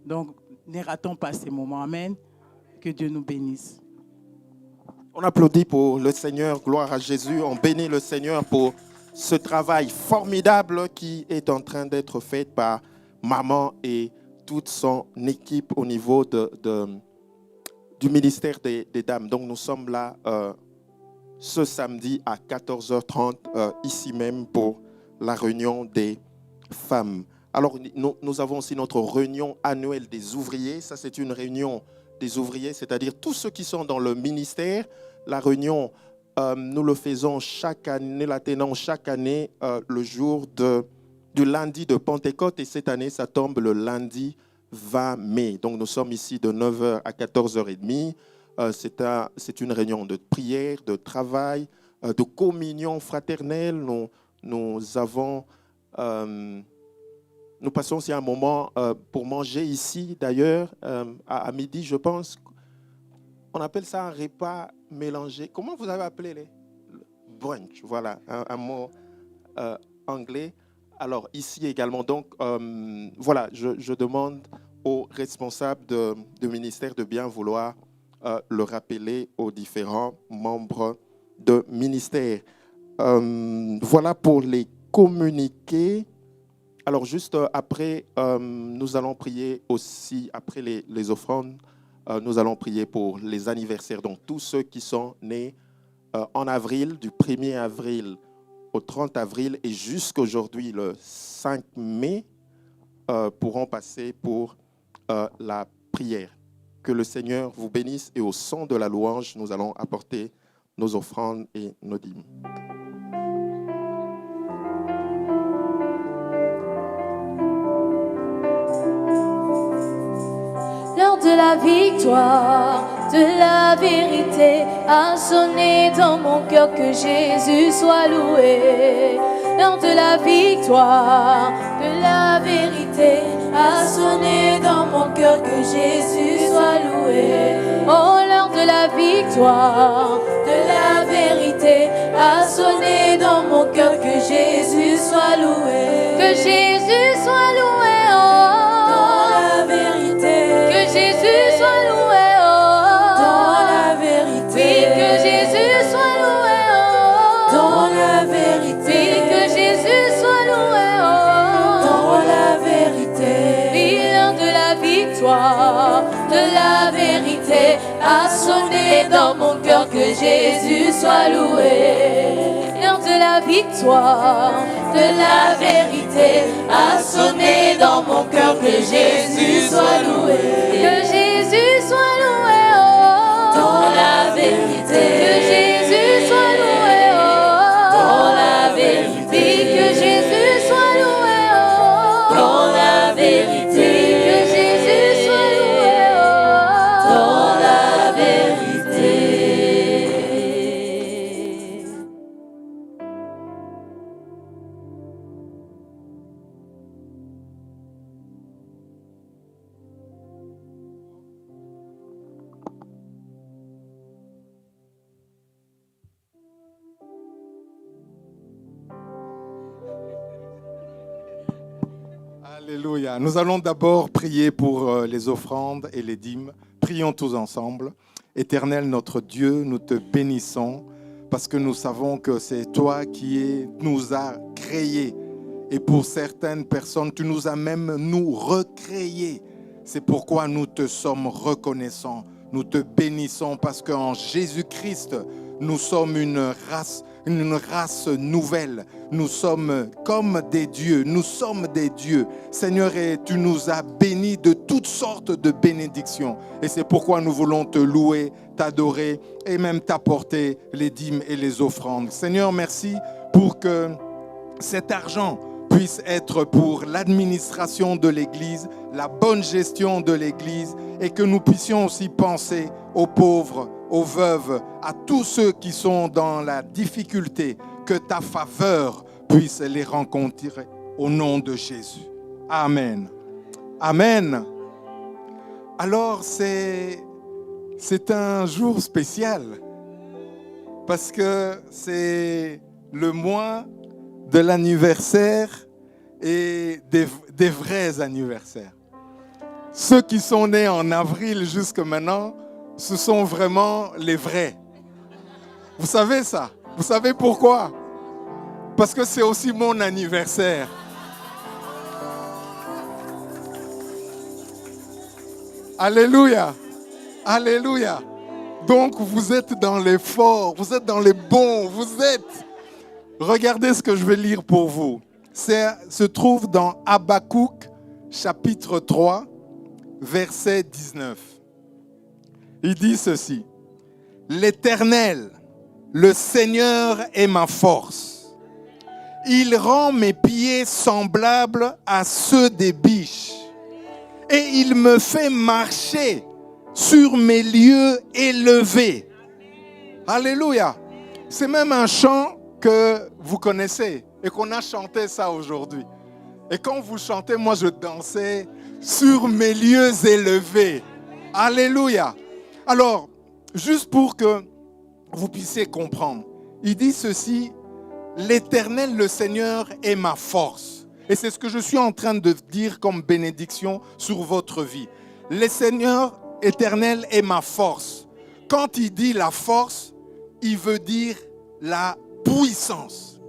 Donc, ne ratons pas ces moments. Amen. Que Dieu nous bénisse. On applaudit pour le Seigneur, gloire à Jésus. On bénit le Seigneur pour ce travail formidable qui est en train d'être fait par maman et toute son équipe au niveau du ministère des dames. Donc nous sommes là ce samedi à 14h30 ici même pour la réunion des femmes. Alors nous avons aussi notre réunion annuelle des ouvriers. Ça c'est une réunion des ouvriers, c'est-à-dire tous ceux qui sont dans le ministère. La réunion, nous le faisons chaque année, la tenons chaque année le jour du lundi de Pentecôte. Et cette année, ça tombe le lundi 20 mai. Donc nous sommes ici de 9h à 14h30. C'est une réunion de prière, de travail, de communion fraternelle. Nous passons aussi un moment pour manger ici, d'ailleurs, à midi, je pense. On appelle ça un repas mélangé. Comment vous avez appelé les brunch? Voilà, un mot anglais. Alors, ici également, donc, voilà, je demande aux responsables du ministère de bien vouloir le rappeler aux différents membres de ministère. Voilà pour les communiqués. Alors, juste après, nous allons prier aussi, après les offrandes, nous allons prier pour les anniversaires. Donc, tous ceux qui sont nés en avril, du 1er avril au 30 avril et jusqu'aujourd'hui, le 5 mai, pourront passer pour la prière. Que le Seigneur vous bénisse et au son de la louange, nous allons apporter nos offrandes et nos dîmes. L'heure de la victoire, de la vérité a sonné dans mon cœur, que Jésus soit loué. L'heure de la victoire, de la vérité a sonné dans mon cœur, que Jésus soit loué. Oh, l'heure de la victoire, de la vérité a sonné dans mon cœur, que Jésus soit loué. Que Jésus soit loué. Jésus soit loué, oh, dans la vérité. Oui, que Jésus soit loué, oh, dans la vérité. Oui, que Jésus soit loué, oh, dans la vérité. Oui, l'heure de la victoire, de la vérité a sonné dans mon cœur, que Jésus soit loué. L'heure de la victoire, de la vérité a sonné dans mon cœur, que Jésus soit loué. Que Jésus soit loué, oh, dans la vérité. Que Jésus soit loué, oh, dans la vérité. Que Jésus soit loué, oh, dans la vérité. Que Jésus soit loué, oh, dans la vérité. Alléluia. Nous allons d'abord prier pour les offrandes et les dîmes. Prions tous ensemble. Éternel notre Dieu, nous te bénissons parce que nous savons que c'est toi qui nous as créés. Et pour certaines personnes, tu nous as même nous recréés. C'est pourquoi nous te sommes reconnaissants. Nous te bénissons parce qu'en Jésus-Christ, nous sommes une race nouvelle. Nous sommes comme des dieux. Nous sommes des dieux. Seigneur, et tu nous as bénis de toutes sortes de bénédictions. Et c'est pourquoi nous voulons te louer, t'adorer et même t'apporter les dîmes et les offrandes. Seigneur, merci pour que cet argent puisse être pour l'administration de l'Église, la bonne gestion de l'Église, et que nous puissions aussi penser aux pauvres, aux veuves, à tous ceux qui sont dans la difficulté, que ta faveur puisse les rencontrer au nom de Jésus. Amen. Amen. Alors c'est un jour spécial parce que c'est le mois de l'anniversaire et des vrais anniversaires. Ceux qui sont nés en avril jusque maintenant, ce sont vraiment les vrais. Vous savez ça? Vous savez pourquoi? Parce que c'est aussi mon anniversaire. Alléluia. Alléluia. Donc vous êtes dans les forts, vous êtes dans les bons, vous êtes... Regardez ce que je vais lire pour vous. Ça se trouve dans Habakkuk, chapitre 3, verset 19. Il dit ceci. L'Éternel, le Seigneur est ma force. Il rend mes pieds semblables à ceux des biches. Et il me fait marcher sur mes lieux élevés. Alléluia. C'est même un chant que vous connaissez et qu'on a chanté ça aujourd'hui. Et quand vous chantez, moi je dansais sur mes lieux élevés. Alléluia. Alors, juste pour que vous puissiez comprendre, il dit ceci, l'Éternel, le Seigneur est ma force. Et c'est ce que je suis en train de dire comme bénédiction sur votre vie. Le Seigneur éternel est ma force. Quand il dit la force, il veut dire la puissance.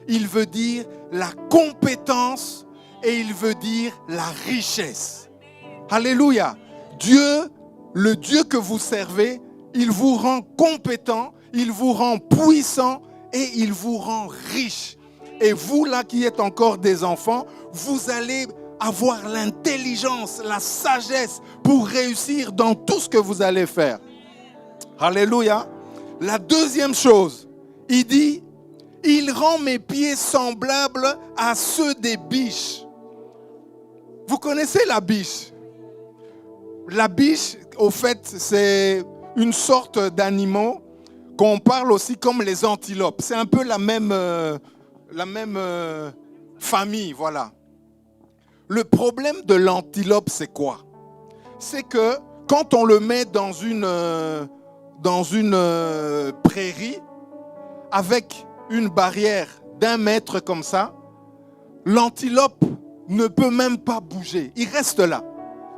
Il veut dire la compétence et il veut dire la richesse. Alléluia. Dieu, le Dieu que vous servez, il vous rend compétent, il vous rend puissant et il vous rend riche. Et vous là qui êtes encore des enfants, vous allez avoir l'intelligence, la sagesse pour réussir dans tout ce que vous allez faire. Alléluia. La deuxième chose, il dit, il rend mes pieds semblables à ceux des biches. Vous connaissez la biche? La biche, au fait, c'est une sorte d'animaux qu'on parle aussi comme les antilopes. C'est un peu la même famille, voilà. Le problème de l'antilope, c'est quoi? C'est que quand on le met dans une prairie avec une barrière d'1 mètre comme ça, l'antilope ne peut même pas bouger. Il reste là.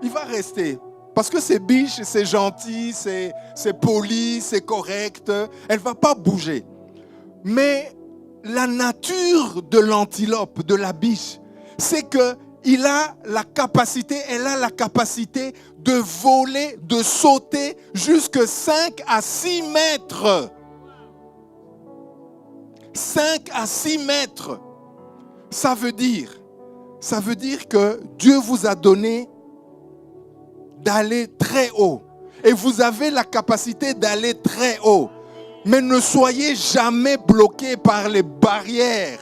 Il va rester. Parce que c'est biche, c'est gentil, c'est poli, c'est correct. Elle ne va pas bouger. Mais la nature de l'antilope, de la biche, c'est elle a la capacité de voler, de sauter jusque 5 à 6 mètres. 5 à 6 mètres. Ça veut dire que Dieu vous a donné d'aller très haut. Et vous avez la capacité d'aller très haut. Mais ne soyez jamais bloqués par les barrières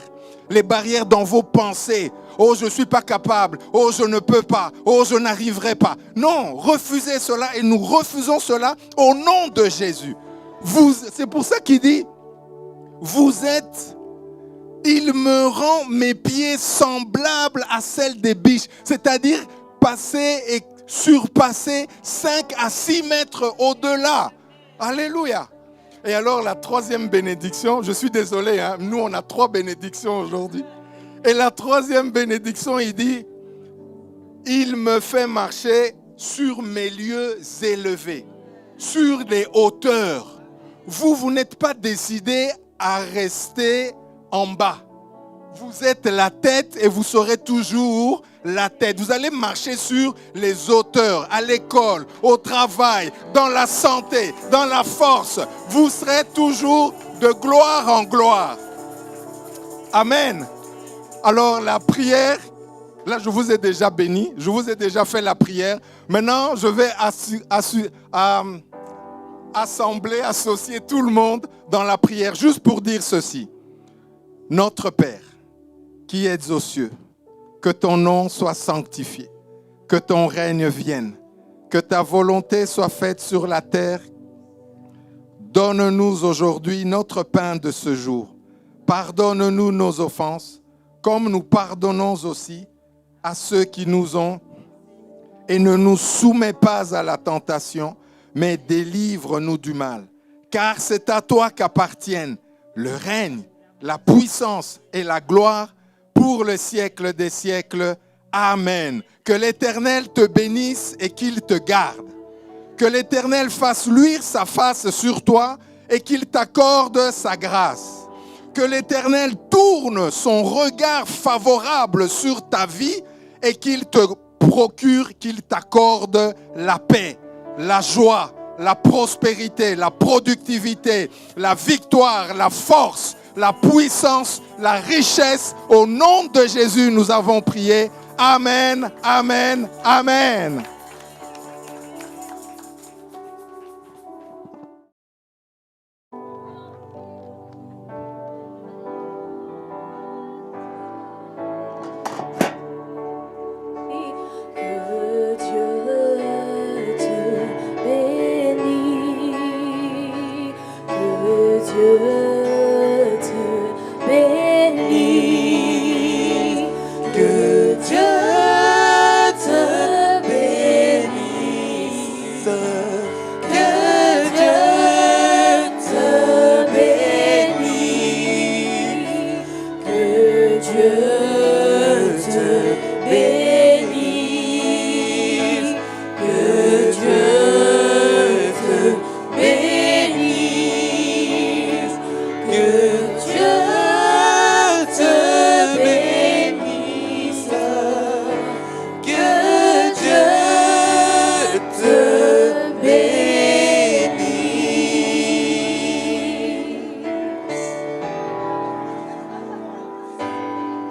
dans vos pensées. Oh, je ne suis pas capable. Oh, je ne peux pas. Oh, je n'arriverai pas. Non, refusez cela et nous refusons cela au nom de Jésus. C'est pour ça qu'il dit, il me rend mes pieds semblables à celles des biches. C'est-à-dire passer et surpasser 5 à 6 mètres au-delà. Alléluia. Et alors la troisième bénédiction, je suis désolé, nous on a 3 bénédictions aujourd'hui. Et la troisième bénédiction, il dit, il me fait marcher sur mes lieux élevés, sur les hauteurs. Vous n'êtes pas décidé à rester en bas. Vous êtes la tête et vous serez toujours la tête. Vous allez marcher sur les hauteurs, à l'école, au travail, dans la santé, dans la force. Vous serez toujours de gloire en gloire. Amen. Alors la prière, là je vous ai déjà béni, je vous ai déjà fait la prière. Maintenant je vais associer tout le monde dans la prière, juste pour dire ceci. Notre Père, qui es aux cieux, que ton nom soit sanctifié, que ton règne vienne, que ta volonté soit faite sur la terre. Donne-nous aujourd'hui notre pain de ce jour. Pardonne-nous nos offenses, comme nous pardonnons aussi à ceux qui nous ont. Et ne nous soumets pas à la tentation, mais délivre-nous du mal. Car c'est à toi qu'appartiennent le règne, la puissance et la gloire pour le siècle des siècles. Amen. Que l'Éternel te bénisse et qu'il te garde. Que l'Éternel fasse luire sa face sur toi et qu'il t'accorde sa grâce. Que l'Éternel tourne son regard favorable sur ta vie et qu'il te procure, qu'il t'accorde la paix, la joie, la prospérité, la productivité, la victoire, la force, la puissance, la richesse. Au nom de Jésus, nous avons prié. Amen, amen, amen.